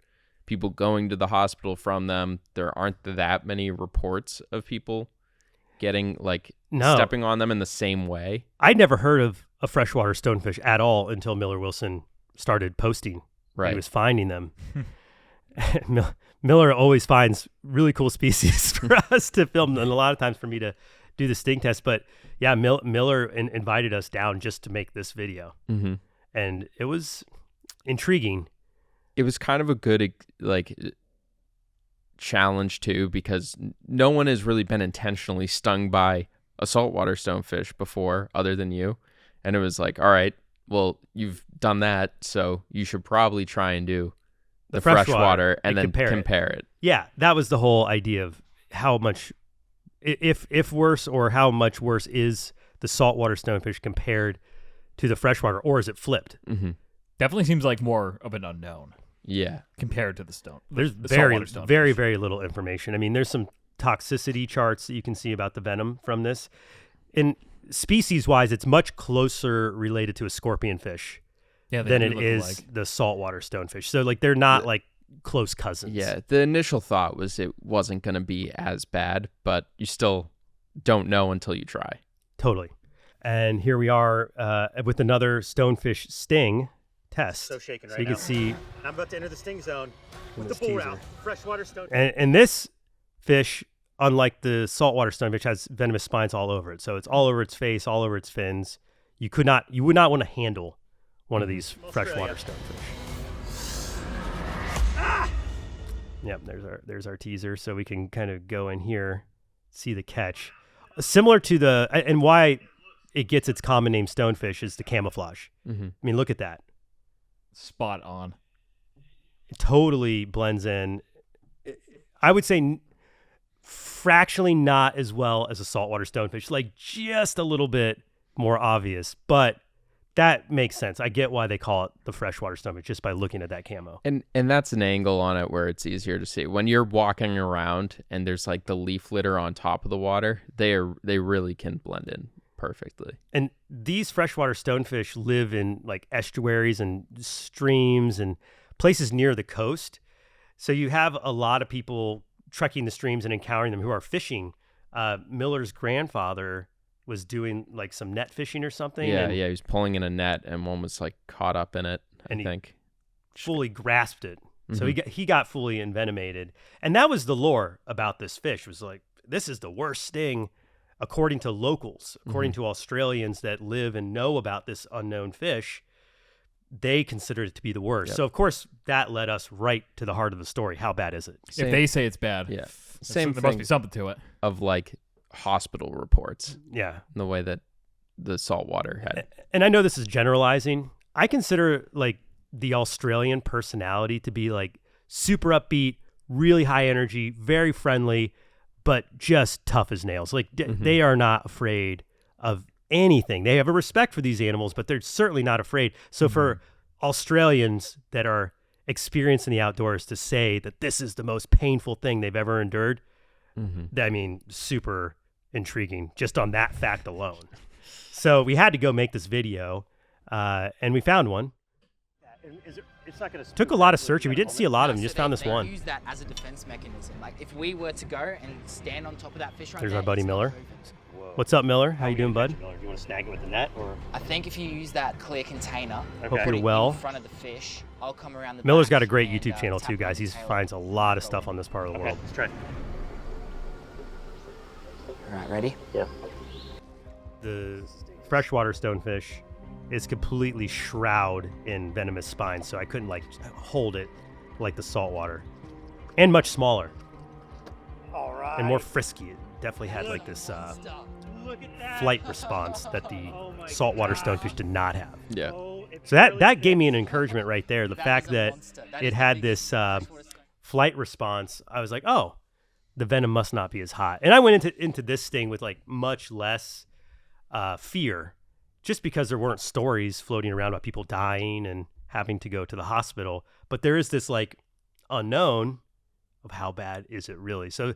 people going to the hospital from them. There aren't that many reports of people getting stepping on them in the same way.
I'd never heard of a freshwater stonefish at all until Miller Wilson started posting
Right.
He was finding them. Miller always finds really cool species for us to film, and a lot of times for me to do the sting test. But yeah, Miller invited us down just to make this video, and it was intriguing.
It was kind of a good challenge too, because no one has really been intentionally stung by a saltwater stonefish before, other than you. And it was like, all right, well, you've done that, so you should probably try and do the freshwater and then compare it.
Yeah, that was the whole idea of how much, if worse, or how much worse is the saltwater stonefish compared to the freshwater, or is it flipped?
Definitely seems like more of an unknown.
Yeah,
compared to the stone.
There's very, very little information. I mean, there's some toxicity charts that you can see about the venom from this. And species-wise, it's much closer related to a scorpionfish than it is the saltwater stonefish. So, like, they're not like close cousins.
Yeah, the initial thought was it wasn't going to be as bad, but you still don't know until you try.
Totally. And here we are with another stonefish sting test.
So shaken right
so you
now.
can see.
I'm about to enter the sting zone with the bull route. Freshwater stonefish.
And this fish, unlike the saltwater stonefish, has venomous spines all over it. So it's all over its face, all over its fins. You would not want to handle one of these freshwater stonefish. Yep, there's our teaser, so we can kind of go in here, see the catch. Similar to and why it gets its common name stonefish is the camouflage. I mean, look at that.
Spot on.
It totally blends in. I would say fractionally not as well as a saltwater stonefish, like just a little bit more obvious, but that makes sense. I get why they call it the freshwater stonefish just by looking at that camo.
And that's an angle on it where it's easier to see. When you're walking around and there's like the leaf litter on top of the water, they really can blend in perfectly.
And these freshwater stonefish live in like estuaries and streams and places near the coast. So you have a lot of people trekking the streams and encountering them who are fishing. Miller's grandfather was doing like some net fishing or something.
Yeah, he was pulling in a net and one was like caught up in it, I think.
Fully grasped it. So he got fully envenomated. And that was the lore about this fish, was like, this is the worst sting according to locals, according to Australians that live and know about this unknown fish. They considered it to be the worst. So, of course, that led us right to the heart of the story. How bad is it?
If they say it's bad,
there
must be something to it.
Of like hospital reports.
Yeah.
The way that the saltwater had.
And I know this is generalizing. I consider like the Australian personality to be like super upbeat, really high energy, very friendly, but just tough as nails. Like they are not afraid of anything. They have a respect for these animals, but they're certainly not afraid. So for Australians that are experiencing the outdoors to say that this is the most painful thing they've ever endured, I mean, super intriguing just on that fact alone. So we had to go make this video, and we found one.
It's not gonna
Took a lot of searching. We didn't see a lot of them. Just found this
they
one.
Use that as a defense mechanism. Like if we were to go and stand on top of that fish right
There's
there,
our buddy
it's not
Miller.
moving.
What's up, Miller? How you doing, bud?
Miller, do you want to snag it with the net or?
I think if you use that clear container,
Hope
put
you're
it
well.
in front of the fish, I'll come around the
Miller's
back
got a great
and,
YouTube channel
tap
too,
it
guys.
on
He
the tail
finds a
and
lot of
go
stuff
in.
on this part of the
Okay,
world.
let's try.
All right, ready?
Yeah.
The freshwater stonefish is completely shrouded in venomous spines, so I couldn't like hold it like the saltwater, and much smaller
All right.
and more frisky. It definitely had like this
Look at that.
flight response that the saltwater stonefish did not have.
Yeah.
So that gave me an encouragement right there. The fact that it had this flight response, I was like, oh, the venom must not be as hot. And I went into this sting with like much less fear, just because there weren't stories floating around about people dying and having to go to the hospital. But there is this like unknown of how bad is it really. So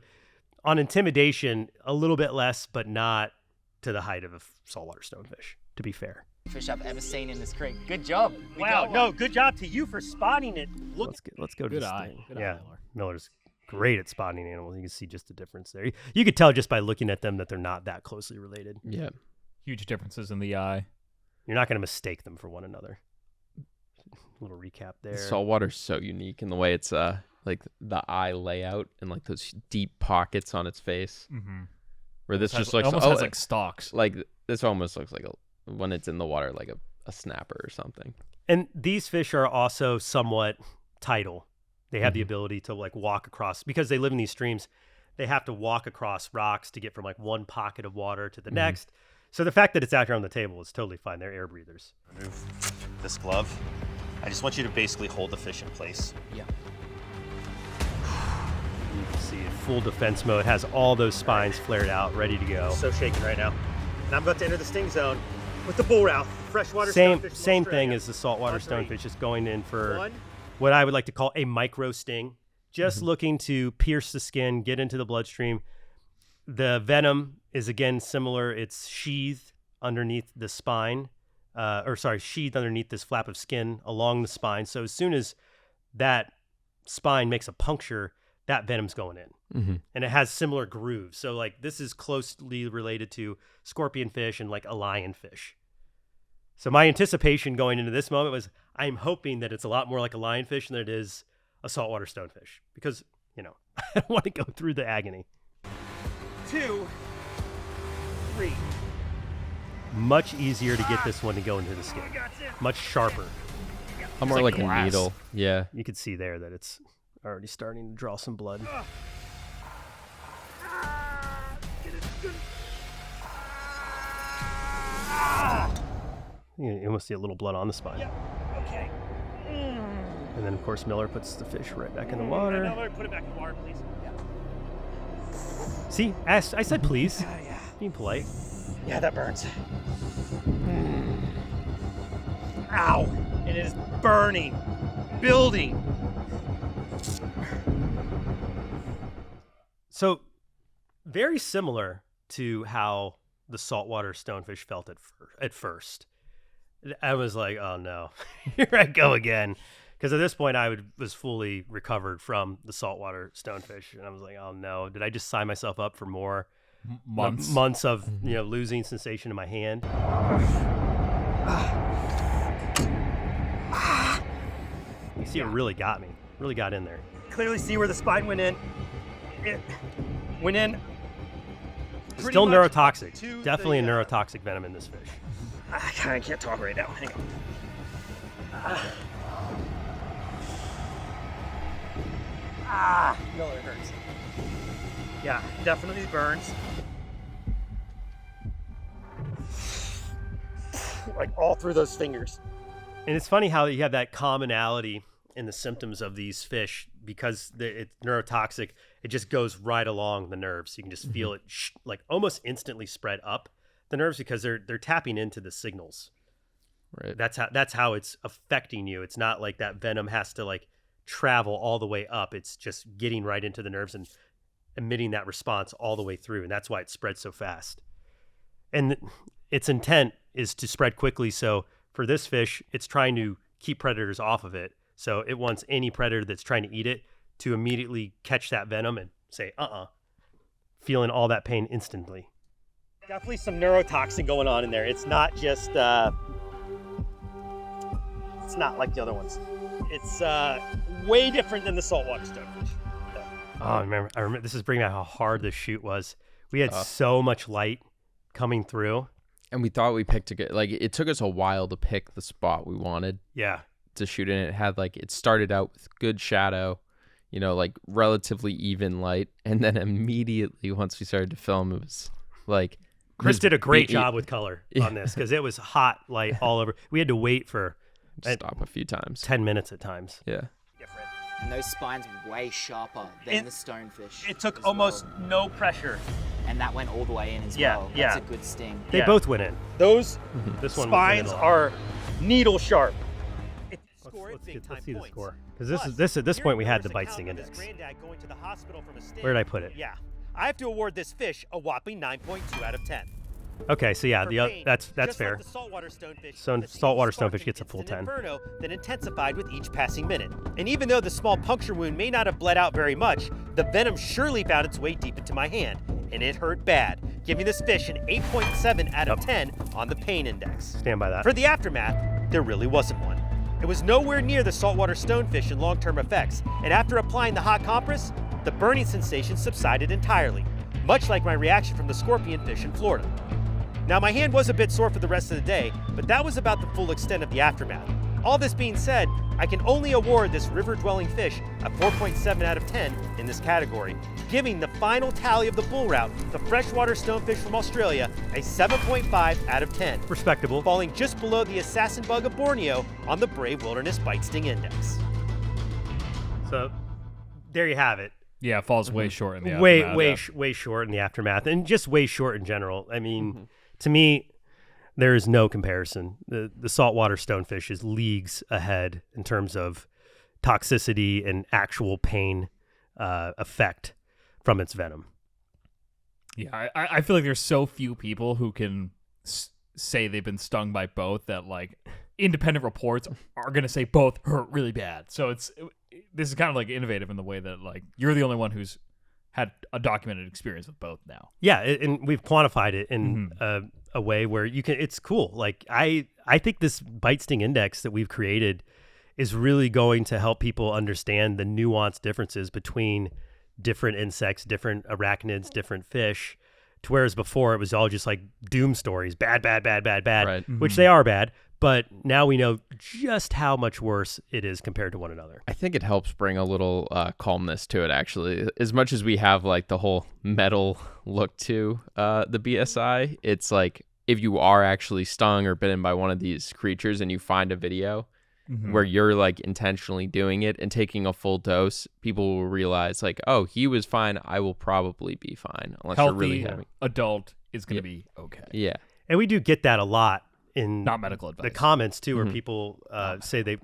on intimidation, a little bit less, but not to the height of a saltwater stonefish, to be fair.
Fish I've ever seen in this creek. Good job. We
Wow.
got one.
No, good job to you for spotting it. Look.
Let's go to
Good
the
eye.
sting.
Good eye,
Yeah,
Miller.
Miller's great at spotting animals. You can see just the difference there. You could tell just by looking at them that they're not that closely related.
Yeah.
Huge differences in the eye.
You're not going to mistake them for one another. little recap there.
Saltwater's so unique in the way it's like the eye layout and like those deep pockets on its face.
Mm-hmm.
Where this just looks
almost has like stalks.
Like this almost looks like when it's in the water, like a snapper or something.
And these fish are also somewhat tidal. They have the ability to like walk across, because they live in these streams. They have to walk across rocks to get from like one pocket of water to the next. So the fact that it's out here on the table is totally fine. They're air breathers.
Remove this glove. I just want you to basically hold the fish in place.
Yeah.
You can see full defense mode, has all those spines flared out, ready to go.
So shaking right now. And I'm about to enter the sting zone with the bull route. Freshwater
Same
stonefish from
thing
Australia.
as the saltwater
On three.
stonefish, just going in for
1,
what I would like to call a micro sting, just looking to pierce the skin, get into the bloodstream. The venom is again similar. It's sheathed underneath the spine, sheathed underneath this flap of skin along the spine. So as soon as that spine makes a puncture, that venom's going in. And it has similar grooves. So like this is closely related to scorpionfish and like a lionfish. So my anticipation going into this moment was I'm hoping that it's a lot more like a lionfish than it is a saltwater stonefish, because, you know, I don't want to go through the agony.
2, 3.
Much easier to get this one to go into the skin. Much sharper.
More like a
glass.
needle. Yeah.
You can see there that it's already starting to draw some blood. You almost see a little blood on the spine.
Okay.
And then, of course, Miller puts the fish right back in the water.
No, put it back in the water, please.
See, I said please. Being polite.
Yeah, that burns. Ow! And it is burning, building.
So, very similar to how the saltwater stonefish felt at first. I was like, oh no, here I go again. Because at this point, I was fully recovered from the saltwater stonefish. And I was like, oh no, did I just sign myself up for more months of losing sensation in my hand? You see, it really got me. Really got in there.
Clearly see where the spine went in. It went in.
Still neurotoxic.
to
Definitely a
the,
neurotoxic venom in this fish.
I can't talk right now. Hang on. No, it hurts. Yeah, definitely burns. Like all through those fingers.
And it's funny how you have that commonality in the symptoms of these fish, because it's neurotoxic. It just goes right along the nerves. You can just feel it like almost instantly spread up the nerves, because they're tapping into the signals.
Right.
That's how it's affecting you. It's not like that venom has to like travel all the way up. It's just getting right into the nerves and emitting that response all the way through. And that's why it spreads so fast. And its intent is to spread quickly. So for this fish, it's trying to keep predators off of it. So it wants any predator that's trying to eat it to immediately catch that venom and say, feeling all that pain instantly.
Definitely some neurotoxin going on in there. It's not just, it's not like the other ones. It's way different than the saltwater stonefish.
Oh, I remember. This is bringing out how hard this shoot was. We had so much light coming through.
And we thought we picked a good, like, it took us a while to pick the spot we wanted to shoot in. It had, like, it started out with good shadow, like relatively even light. And then immediately once we started to film, it was like,
Chris did a great job with color on this, because it was hot light all over. We had to wait for
stop a few times.
10 minutes at times.
Yeah.
Different.
And those spines were way sharper than the stonefish.
It took
as
almost
well.
no pressure.
And that went all the way in as
Yeah,
well.
yeah.
That's a good sting.
They both went in.
Those
This one
spines
went in a lot.
are needle sharp.
Let's see the score. Because this at this point we had the bite sting index. Where did I put it?
Yeah. I have to award this fish a whopping 9.2 out of 10.
Okay, so yeah,
For pain,
that's
just
fair.
Like the saltwater stonefish,
So
the
saltwater
spark
stonefish gets a full
instant
10.
Inferno that intensified with each passing minute. And even though the small puncture wound may not have bled out very much, the venom surely found its way deep into my hand, and it hurt bad, giving this fish an 8.7 out of 10 on the pain index.
Stand by that.
For the aftermath, there really wasn't one. It was nowhere near the saltwater stonefish in long-term effects, and after applying the hot compress, the burning sensation subsided entirely, much like my reaction from the scorpion fish in Florida. Now, my hand was a bit sore for the rest of the day, but that was about the full extent of the aftermath. All this being said, I can only award this river-dwelling fish a 4.7 out of 10 in this category, giving the final tally of the bull route, the freshwater stonefish from Australia, a 7.5 out of 10.
Respectable.
Falling just below the assassin bug of Borneo on the Brave Wilderness Bite Sting Index.
So there you have it.
Yeah, it falls way short in the aftermath.
Way short in the aftermath, and just way short in general. I mean, to me, there is no comparison. The saltwater stonefish is leagues ahead in terms of toxicity and actual pain effect from its venom.
Yeah, I feel like there's so few people who can say they've been stung by both that like independent reports are going to say both hurt really bad. So this is kind of like innovative in the way that like you're the only one who's had a documented experience with both now.
Yeah, and we've quantified it in a way where you can. It's cool. Like I think this bite sting index that we've created is really going to help people understand the nuanced differences between different insects, different arachnids, different fish. To whereas before it was all just like doom stories, bad,
Right.
which they are bad. But now we know just how much worse it is compared to one another.
I think it helps bring a little calmness to it, actually. As much as we have like the whole metal look to the BSI, it's like if you are actually stung or bitten by one of these creatures and you find a video where you're like intentionally doing it and taking a full dose, people will realize like, oh, he was fine. I will probably be fine. Unless
Healthy
you're really having...
adult is going to be okay.
Yeah.
And we do get that a lot in
Not medical advice.
the comments too, where people say they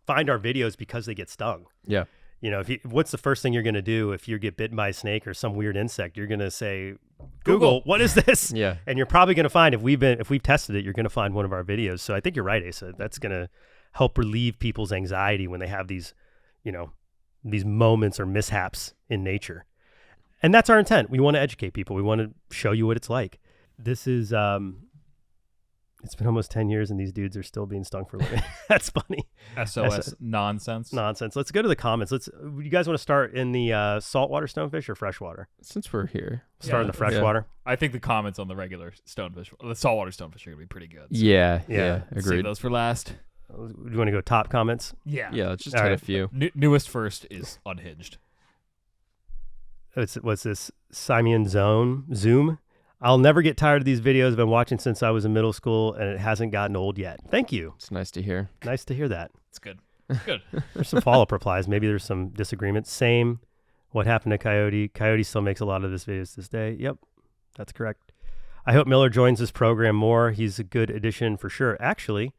find our videos because they get stung.
Yeah.
You know, what's the first thing you're going to do if you get bitten by a snake or some weird insect? You're going to say, Google, what is this?
Yeah.
And you're probably going to find, if we've tested it, you're going to find one of our videos. So I think you're right, Asa. That's going to help relieve people's anxiety when they have these, these moments or mishaps in nature. And that's our intent. We want to educate people. We want to show you what it's like. This is, it's been almost 10 years and these dudes are still being stung for a living. That's funny.
SOS nonsense.
Let's go to the comments. You guys want to start in the saltwater stonefish or freshwater?
Since we're here.
Start in the freshwater.
I think the comments on the regular stonefish, the saltwater stonefish, are going to be pretty good. So
Yeah.
save
Agreed.
those for last.
Do you want to go top comments?
Yeah.
Yeah, let's just
All
hit
right.
a few.
Newest first is unhinged.
What's this? Simeon Zoom. I'll never get tired of these videos. I've been watching since I was in middle school, and it hasn't gotten old yet. Thank you.
It's nice to hear.
Nice to hear that.
It's good. Good.
There's some follow-up replies. Maybe there's some disagreements. Same. What happened to Coyote? Coyote still makes a lot of his videos to this day. Yep, that's correct. I hope Miller joins this program more. He's a good addition for sure. Actually,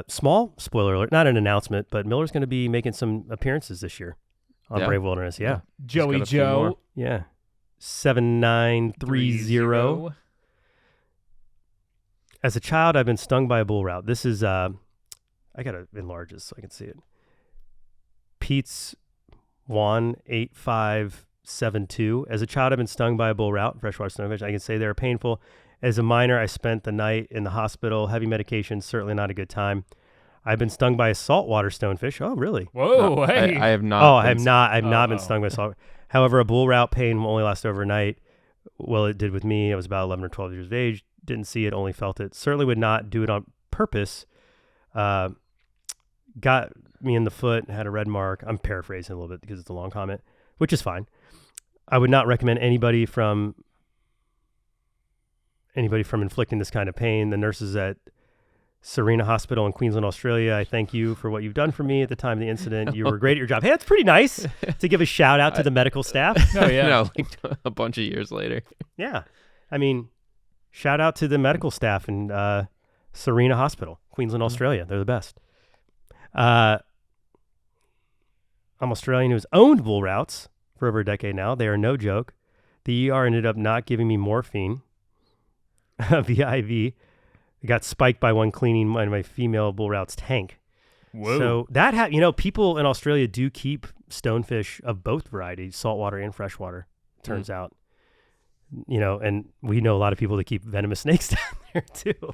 small spoiler alert, not an announcement, but Miller's going to be making some appearances this year on Brave Wilderness. Yeah.
Joey
got a few more.
Joe.
Yeah. 7930. As a child, I've been stung by a bull route. This is, I got to enlarge this so I can see it. Pete's 18572. As a child, I've been stung by a bull route, freshwater stonefish. I can say they're painful. As a minor, I spent the night in the hospital. Heavy medication, certainly not a good time. I've been stung by a saltwater stonefish. Oh, really?
Whoa,
No,
hey.
I have not.
Oh, I have not. I've not been
Uh-oh.
stung by salt. However, a bull route pain will only last overnight. Well, it did with me. I was about 11 or 12 years of age. Didn't see it, only felt it. Certainly would not do it on purpose. Got me in the foot, had a red mark. I'm paraphrasing a little bit because it's a long comment, which is fine. I would not recommend anybody from inflicting this kind of pain. The nurses at Serena Hospital in Queensland, Australia, I thank you for what you've done for me at the time of the incident. You were great at your job. Hey, that's pretty nice to give a shout out to the medical staff.
Oh, yeah.
Like a bunch of years later.
Yeah. I mean, shout out to the medical staff in Serena Hospital, Queensland, Australia. They're the best. I'm Australian who's owned bull routes for over a decade now. They are no joke. The ER ended up not giving me morphine via IV. I got spiked by one cleaning my female bull route's tank.
Whoa.
So that people in Australia do keep stonefish of both varieties, saltwater and freshwater, turns out. And we know a lot of people that keep venomous snakes down there too.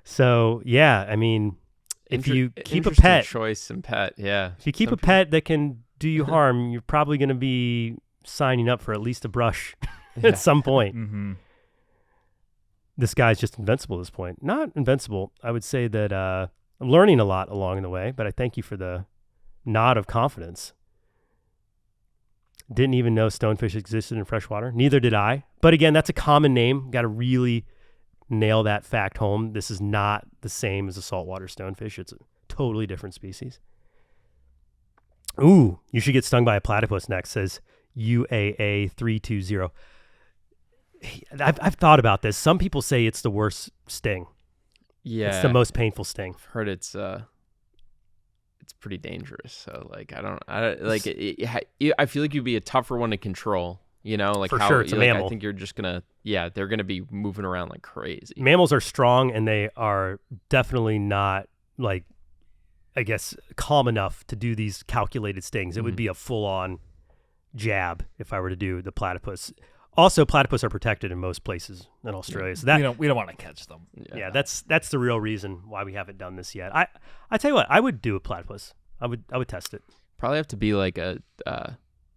So, yeah, I mean, if you keep a
Interesting
pet,
choice and pet, yeah.
if you keep a pet that can do you harm, you're probably going to be signing up for at least a brush at some point.
Mm-hmm.
This guy's just invincible at this point. Not invincible. I would say that I'm learning a lot along the way, but I thank you for the nod of confidence. Didn't even know stonefish existed in freshwater. Neither did I. But again, that's a common name. Got to really nail that fact home. This is not the same as a saltwater stonefish. It's a totally different species. Ooh, you should get stung by a platypus next, says UAA320. I've thought about this. Some people say it's the worst sting.
Yeah.
It's the most painful sting.
I've heard it's pretty dangerous. So like I feel like you'd be a tougher one to control. You know, like
For
how
sure, it's a
like,
mammal.
I think you're just gonna they're gonna be moving around like crazy.
Mammals are strong, and they are definitely not, like, I guess, calm enough to do these calculated stings. It would be a full-on jab if I were to do the platypus. Also, platypus are protected in most places in Australia. So that
we don't want to catch them.
yeah, that's the real reason why we haven't done this yet. I tell you what, I would do a platypus. I would test it.
Probably have to be like a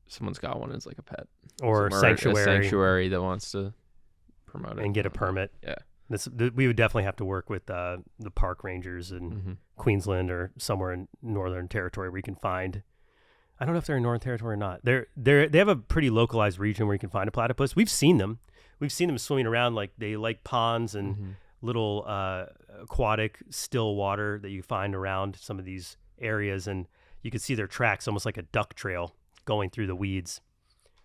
someone's got one as like a pet
Or
a sanctuary that wants to promote it
and get a permit.
Yeah.
We would definitely have to work with the park rangers in
Mm-hmm.
Queensland or somewhere in Northern Territory where you can find. I don't know if they're in Northern Territory or not. They have a pretty localized region where you can find a platypus. We've seen them. We've seen them swimming around, like they like ponds and little aquatic still water that you find around some of these areas, and you can see their tracks almost like a duck trail going through the weeds.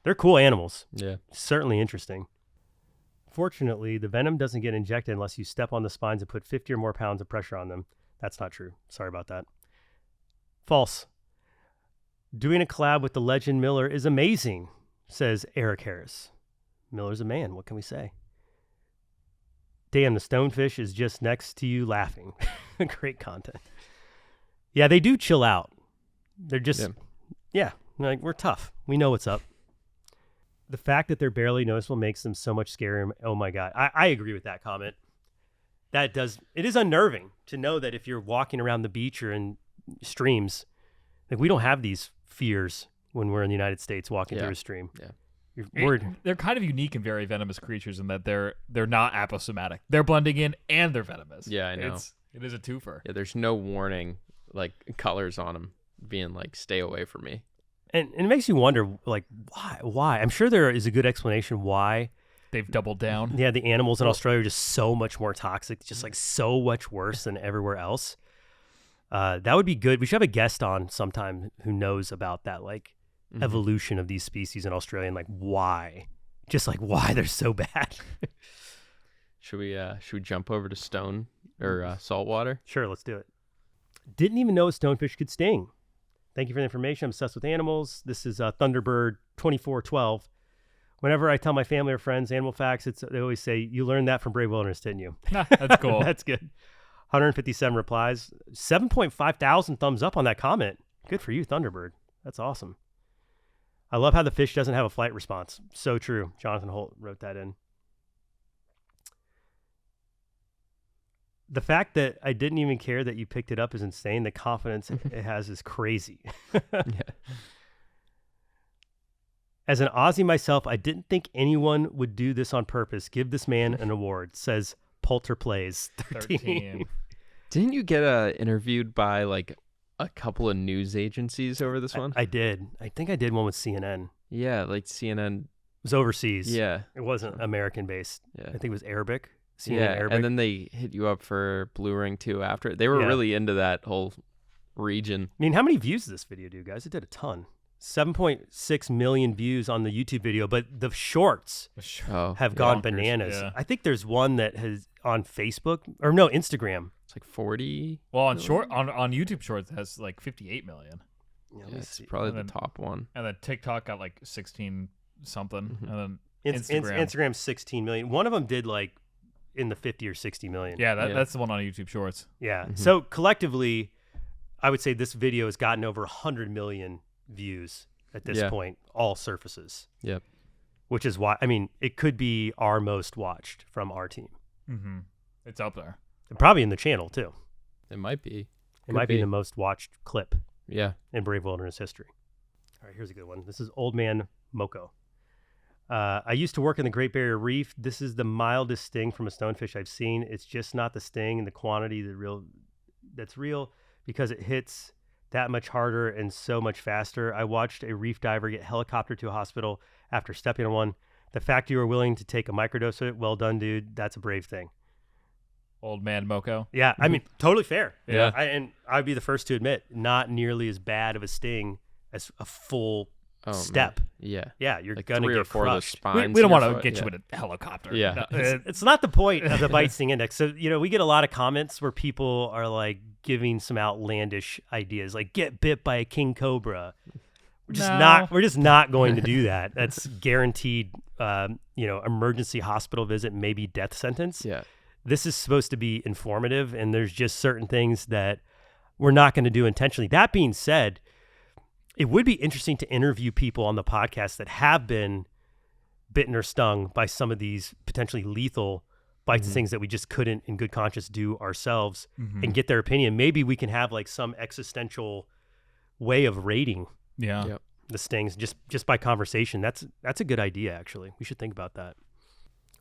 They're cool animals.
Yeah.
Certainly interesting. Fortunately, the venom doesn't get injected unless you step on the spines and put 50 or more pounds of pressure on them. That's not true. Sorry about that. False. Doing a collab with the legend Miller is amazing, says Eric Harris. Miller's a man. What can we say? Damn, the stonefish is just next to you laughing. Great content. Yeah, they do chill out. They're just, like, we're tough. We know what's up. The fact that they're barely noticeable makes them so much scarier. Oh my God. I agree with that comment. It is unnerving to know that if you're walking around the beach or in streams, like, we don't have these fears when we're in the United States walking through a stream.
Yeah.
You're worried.
They're kind of unique and very venomous creatures in that they're not aposematic. They're blending in and they're venomous.
Yeah, I know.
It is a twofer.
Yeah, there's no warning, like, colors on them being like, stay away from me.
And it makes you wonder, like, why? I'm sure there is a good explanation why.
They've doubled down.
Yeah, the animals in Australia are just so much more toxic, just like so much worse than everywhere else. That would be good. We should have a guest on sometime who knows about that, like, evolution of these species in Australia and like why they're so bad.
Should we jump over to stone or saltwater?
Sure, let's do it. Didn't even know a stonefish could sting. Thank you for the information. I'm obsessed with animals. This is Thunderbird 2412. Whenever I tell my family or friends animal facts, they always say, "You learned that from Brave Wilderness, didn't you?"
That's cool.
That's good. 157 replies. 7.5 thousand thumbs up on that comment. Good for you, Thunderbird. That's awesome. I love how the fish doesn't have a flight response. So true. Jonathan Holt wrote that in. The fact that I didn't even care that you picked it up is insane. The confidence it has is crazy.
Yeah.
As an Aussie myself, I didn't think anyone would do this on purpose. Give this man an award, says Poulter Plays 13.
Didn't you get interviewed by like a couple of news agencies over this one?
I did. I think I did one with CNN.
Yeah, like CNN.
It was overseas.
Yeah.
It wasn't American based.
Yeah.
I think it was Arabic. CNN
Yeah,
Arabic.
and then they hit you up for Blue Ring too after. They were really into that whole region.
I mean, how many views did this video do, guys? It did a ton. 7.6 million views on the YouTube video, but the shorts have gone bananas.
Yeah.
I think there's one that has on Facebook or no, Instagram.
It's like 40.
Well, on YouTube Shorts it has like 58 million.
Yeah,
Yeah, it's probably the top one.
And then TikTok got like 16 something, and then
Instagram's 16 million. One of them did like in the 50 or 60 million.
yeah, that's the one on YouTube Shorts.
Yeah. So collectively, I would say this video has gotten over 100 million views at this point, all surfaces.
Yep.
Which is why, I mean, it could be our most watched from our team.
Mm-hmm. It's up there.
And probably in the channel too.
It might be.
It might be the most watched clip
Yeah.
in Brave Wilderness history. All right, here's a good one. This is Old Man Moko. I used to work in the Great Barrier Reef. This is the mildest sting from a stonefish I've seen. It's just not the sting and the quantity that's real because it hits that much harder and so much faster. I watched a reef diver get helicoptered to a hospital after stepping on one. The fact you were willing to take a microdose of it, well done, dude. That's a brave thing.
Old man Moko.
Yeah, I mean, totally fair.
Yeah.
And I'd be the first to admit, not nearly as bad of a sting as a full step.
Man. Yeah.
Yeah, you're
Like
going to
3
get
or 4 of those
crushed.
spines.
We don't
in
want
your
to
foot.
get
Yeah.
you in a helicopter.
Yeah.
No,
It's not the point of the bite sting index. So, we get a lot of comments where people are like giving some outlandish ideas, like get bit by a king cobra. We're just not going to do that. That's guaranteed, emergency hospital visit, maybe death sentence.
Yeah.
This is supposed to be informative, and there's just certain things that we're not going to do intentionally. That being said, it would be interesting to interview people on the podcast that have been bitten or stung by some of these potentially lethal bites, things that we just couldn't in good conscience do ourselves, and get their opinion. Maybe we can have like some existential way of rating
Yeah.
Yep.
the stings just by conversation. That's a good idea, actually. We should think about that.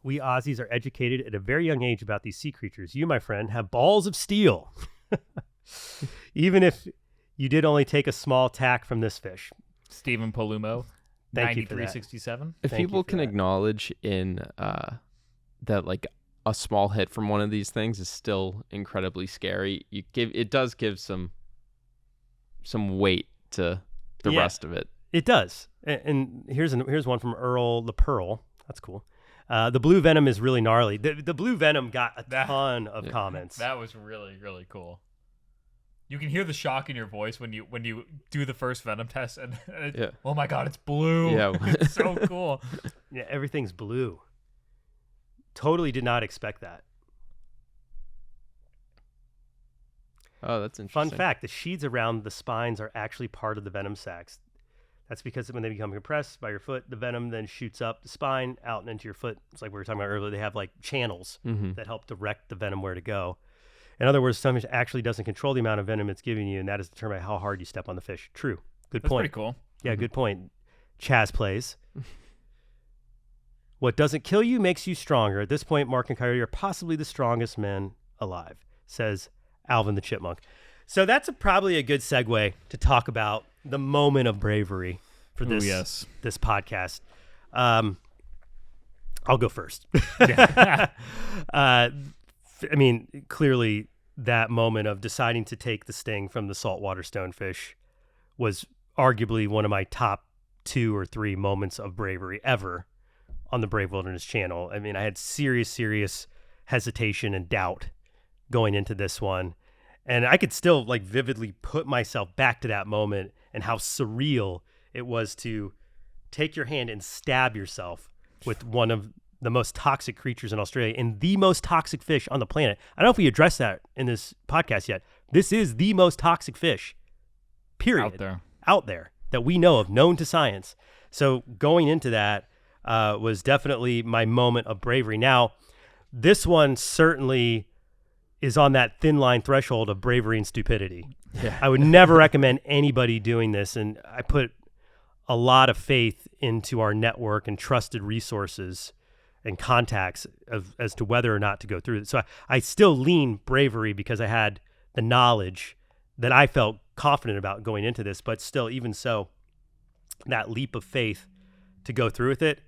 We Aussies are educated at a very young age about these sea creatures. You, my friend, have balls of steel. Even if you did only take a small tack from this fish.
Stephen Palumo.
Thank you for that.
9367.
If
Thank you
people
for
can
that.
acknowledge in that like a small hit from one of these things is still incredibly scary, it does give some weight to the
Yeah.
rest of it.
It does. And here's one from Earl the Pearl. That's cool. The blue venom is really gnarly. The blue venom got a ton of comments.
That was really, really cool. You can hear the shock in your voice when you do the first venom test, and
Yeah.
oh my god, it's blue.
Yeah.
It's so cool.
Yeah, everything's blue. Totally did not expect that.
Oh, that's
Fun
interesting.
fact, the sheaths around the spines are actually part of the venom sacs. That's because when they become compressed by your foot, the venom then shoots up the spine out and into your foot. It's like we were talking about earlier. They have like channels that help direct the venom where to go. In other words, some fish actually doesn't control the amount of venom it's giving you, and that is determined by how hard you step on the fish. True. Good
That's
point.
pretty cool.
Yeah, good point. Chaz plays. What doesn't kill you makes you stronger. At this point, Mark and Coyote are possibly the strongest men alive, says Alvin the Chipmunk. So that's probably a good segue to talk about the moment of bravery for this this podcast. I'll go first. I mean, clearly that moment of deciding to take the sting from the saltwater stonefish was arguably one of my top 2 or 3 moments of bravery ever on the Brave Wilderness channel. I mean, I had serious hesitation and doubt going into this one. And I could still like vividly put myself back to that moment and how surreal it was to take your hand and stab yourself with one of the most toxic creatures in Australia and the most toxic fish on the planet. I don't know if we addressed that in this podcast yet. This is the most toxic fish, period, out there that we know of, known to science. So going into that was definitely my moment of bravery. Now, this one certainly is on that thin line threshold of bravery and stupidity. Yeah. I would never recommend anybody doing this, and I put a lot of faith into our network and trusted resources and contacts as to whether or not to go through it. So I still lean bravery because I had the knowledge that I felt confident about going into this, but still, even so, that leap of faith to go through with it,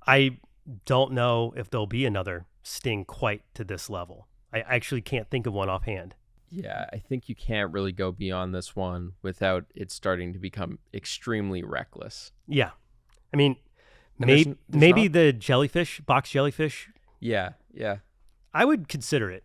I don't know if there'll be another sting quite to this level. I actually can't think of one offhand.
Yeah, I think you can't really go beyond this one without it starting to become extremely reckless.
Yeah. I mean,
And
maybe the jellyfish, box jellyfish.
Yeah.
I would consider it.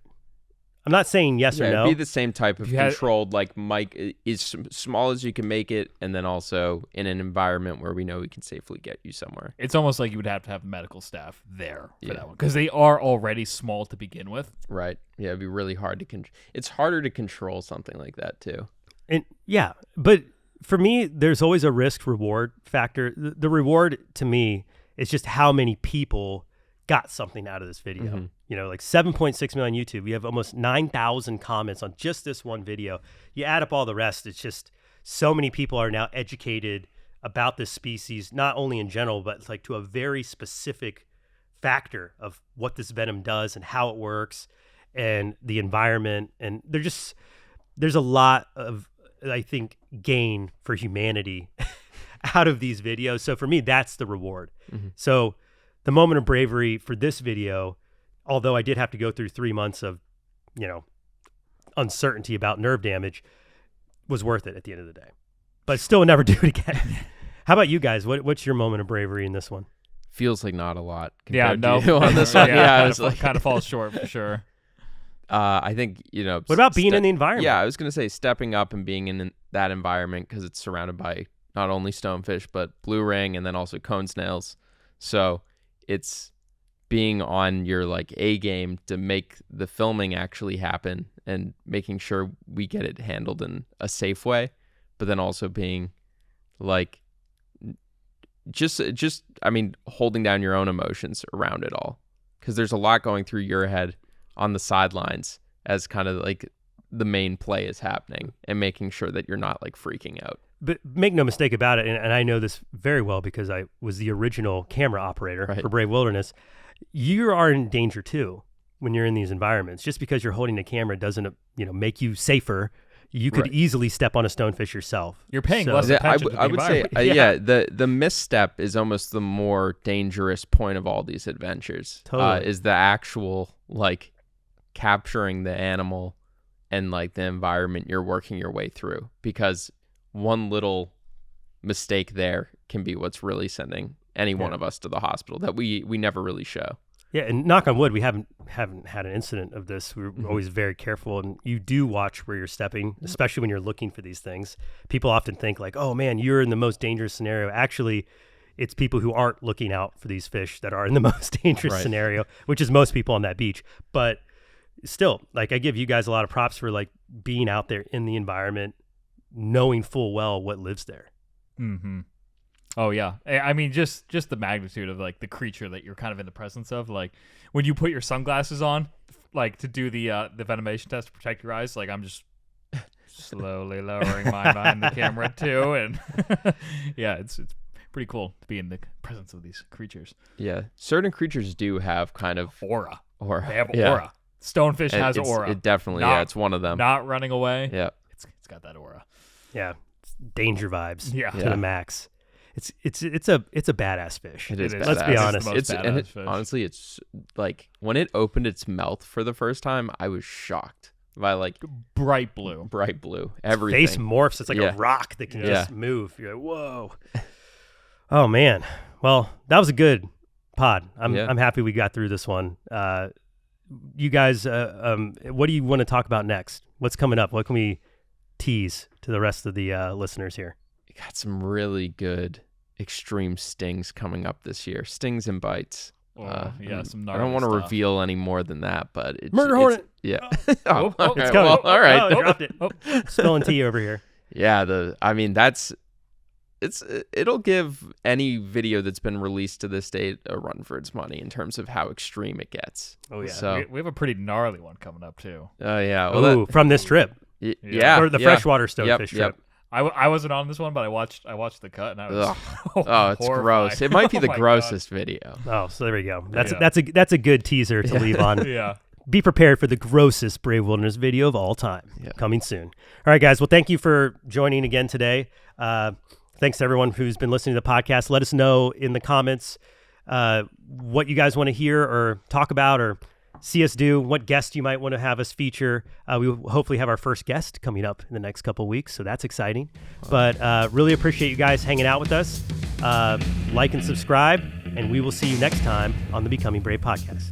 I'm not saying yes or no.
It'd be the same type of controlled, like Mike is small as you can make it, and then also in an environment where we know we can safely get you somewhere.
It's almost like you would have to have medical staff there for that one because they are already small to begin with.
Right. Yeah, it'd be really hard to control. It's harder to control something like that too.
And yeah, but for me, there's always a risk-reward factor. The reward to me is just how many people got something out of this video. like 7.6 million on YouTube. We have almost 9,000 comments on just this one video. You add up all the rest, it's just so many people are now educated about this species, not only in general, but like to a very specific factor of what this venom does and how it works and the environment. And there's a lot of, I think, gain for humanity out of these videos. So for me, that's the reward. So the moment of bravery for this video, although I did have to go through 3 months of, uncertainty about nerve damage, was worth it at the end of the day. But still would never do it again. How about you guys? What's your moment of bravery in this one?
Feels like not a lot.
Yeah,
compared
no.
to you on this one.
Yeah,
I was like,
kind of falls short for sure.
I think,
What about being in the environment?
Yeah, I was going to say stepping up and being in that environment because it's surrounded by not only stonefish, but blue ring and then also cone snails. So it's being on your like A game to make the filming actually happen and making sure we get it handled in a safe way, but then also being like just holding down your own emotions around it all, because there's a lot going through your head on the sidelines as kind of like the main play is happening and making sure that you're not like freaking out.
But make no mistake about it, and I know this very well because I was the original camera operator for Brave Wilderness. You are in danger too when you're in these environments. Just because you're holding the camera doesn't, make you safer. You could easily step on a stonefish yourself.
You're paying less attention to the
I would say, the misstep is almost the more dangerous point of all these adventures.
Totally.
Is the actual like capturing the animal and like the environment you're working your way through, because one little mistake there can be what's really sending any one of us to the hospital that we never really show. Yeah,
and knock on wood, we haven't had an incident of this. We're always very careful, and you do watch where you're stepping, especially when you're looking for these things. People often think like, oh man, you're in the most dangerous scenario. Actually, it's people who aren't looking out for these fish that are in the most dangerous scenario, which is most people on that beach. But still, like, I give you guys a lot of props for like being out there in the environment, knowing full well what lives there.
Oh yeah, I mean just the magnitude of like the creature that you're kind of in the presence of. Like when you put your sunglasses on, like to do the venomation test to protect your eyes. Like I'm just slowly lowering mine behind the camera too, and yeah, it's pretty cool to be in the presence of these creatures.
Yeah, certain creatures do have kind of
aura. They have
yeah.
aura. Stonefish has aura.
It definitely, it's one of them.
Not running away.
Yeah,
it's got that aura.
Yeah, danger vibes.
Yeah,
to the max. It's a badass fish.
It is.
Let's be honest.
Honestly, it's like when it opened its mouth for the first time, I was shocked by like
bright blue,
everything.
Face morphs. It's like a rock that can just move. You're like, whoa. Oh man. Well, that was a good pod. I'm happy we got through this one. You guys, what do you want to talk about next? What's coming up? What can we tease to the rest of the listeners here?
Got some really good extreme stings coming up this year. Stings and bites.
Some gnarly
I don't want to
stuff.
reveal any more than that, but it's
Murder hornet.
Yeah.
It's
all
coming.
right. Well, all right.
Oh, I dropped it. Spilling tea over here.
Yeah. It'll give any video that's been released to this date a run for its money in terms of how extreme it gets.
Oh yeah.
So
we have a pretty gnarly one coming up too.
Oh yeah. Well,
from this trip.
Yeah.
Or the freshwater stonefish trip.
I wasn't on this one, but I watched the cut and I was
it's gross. It might be the grossest video.
Oh, so there we go. That's a good teaser to leave on.
Yeah.
Be prepared for the grossest Brave Wilderness video of all time. Coming soon. All right, guys. Well, thank you for joining again today. Thanks to everyone who's been listening to the podcast. Let us know in the comments what you guys want to hear or talk about or see us do, what guest you might want to have us feature. We will hopefully have our first guest coming up in the next couple of weeks, so that's exciting. But really appreciate you guys hanging out with us. Like and subscribe, and we will see you next time on the Becoming Brave podcast.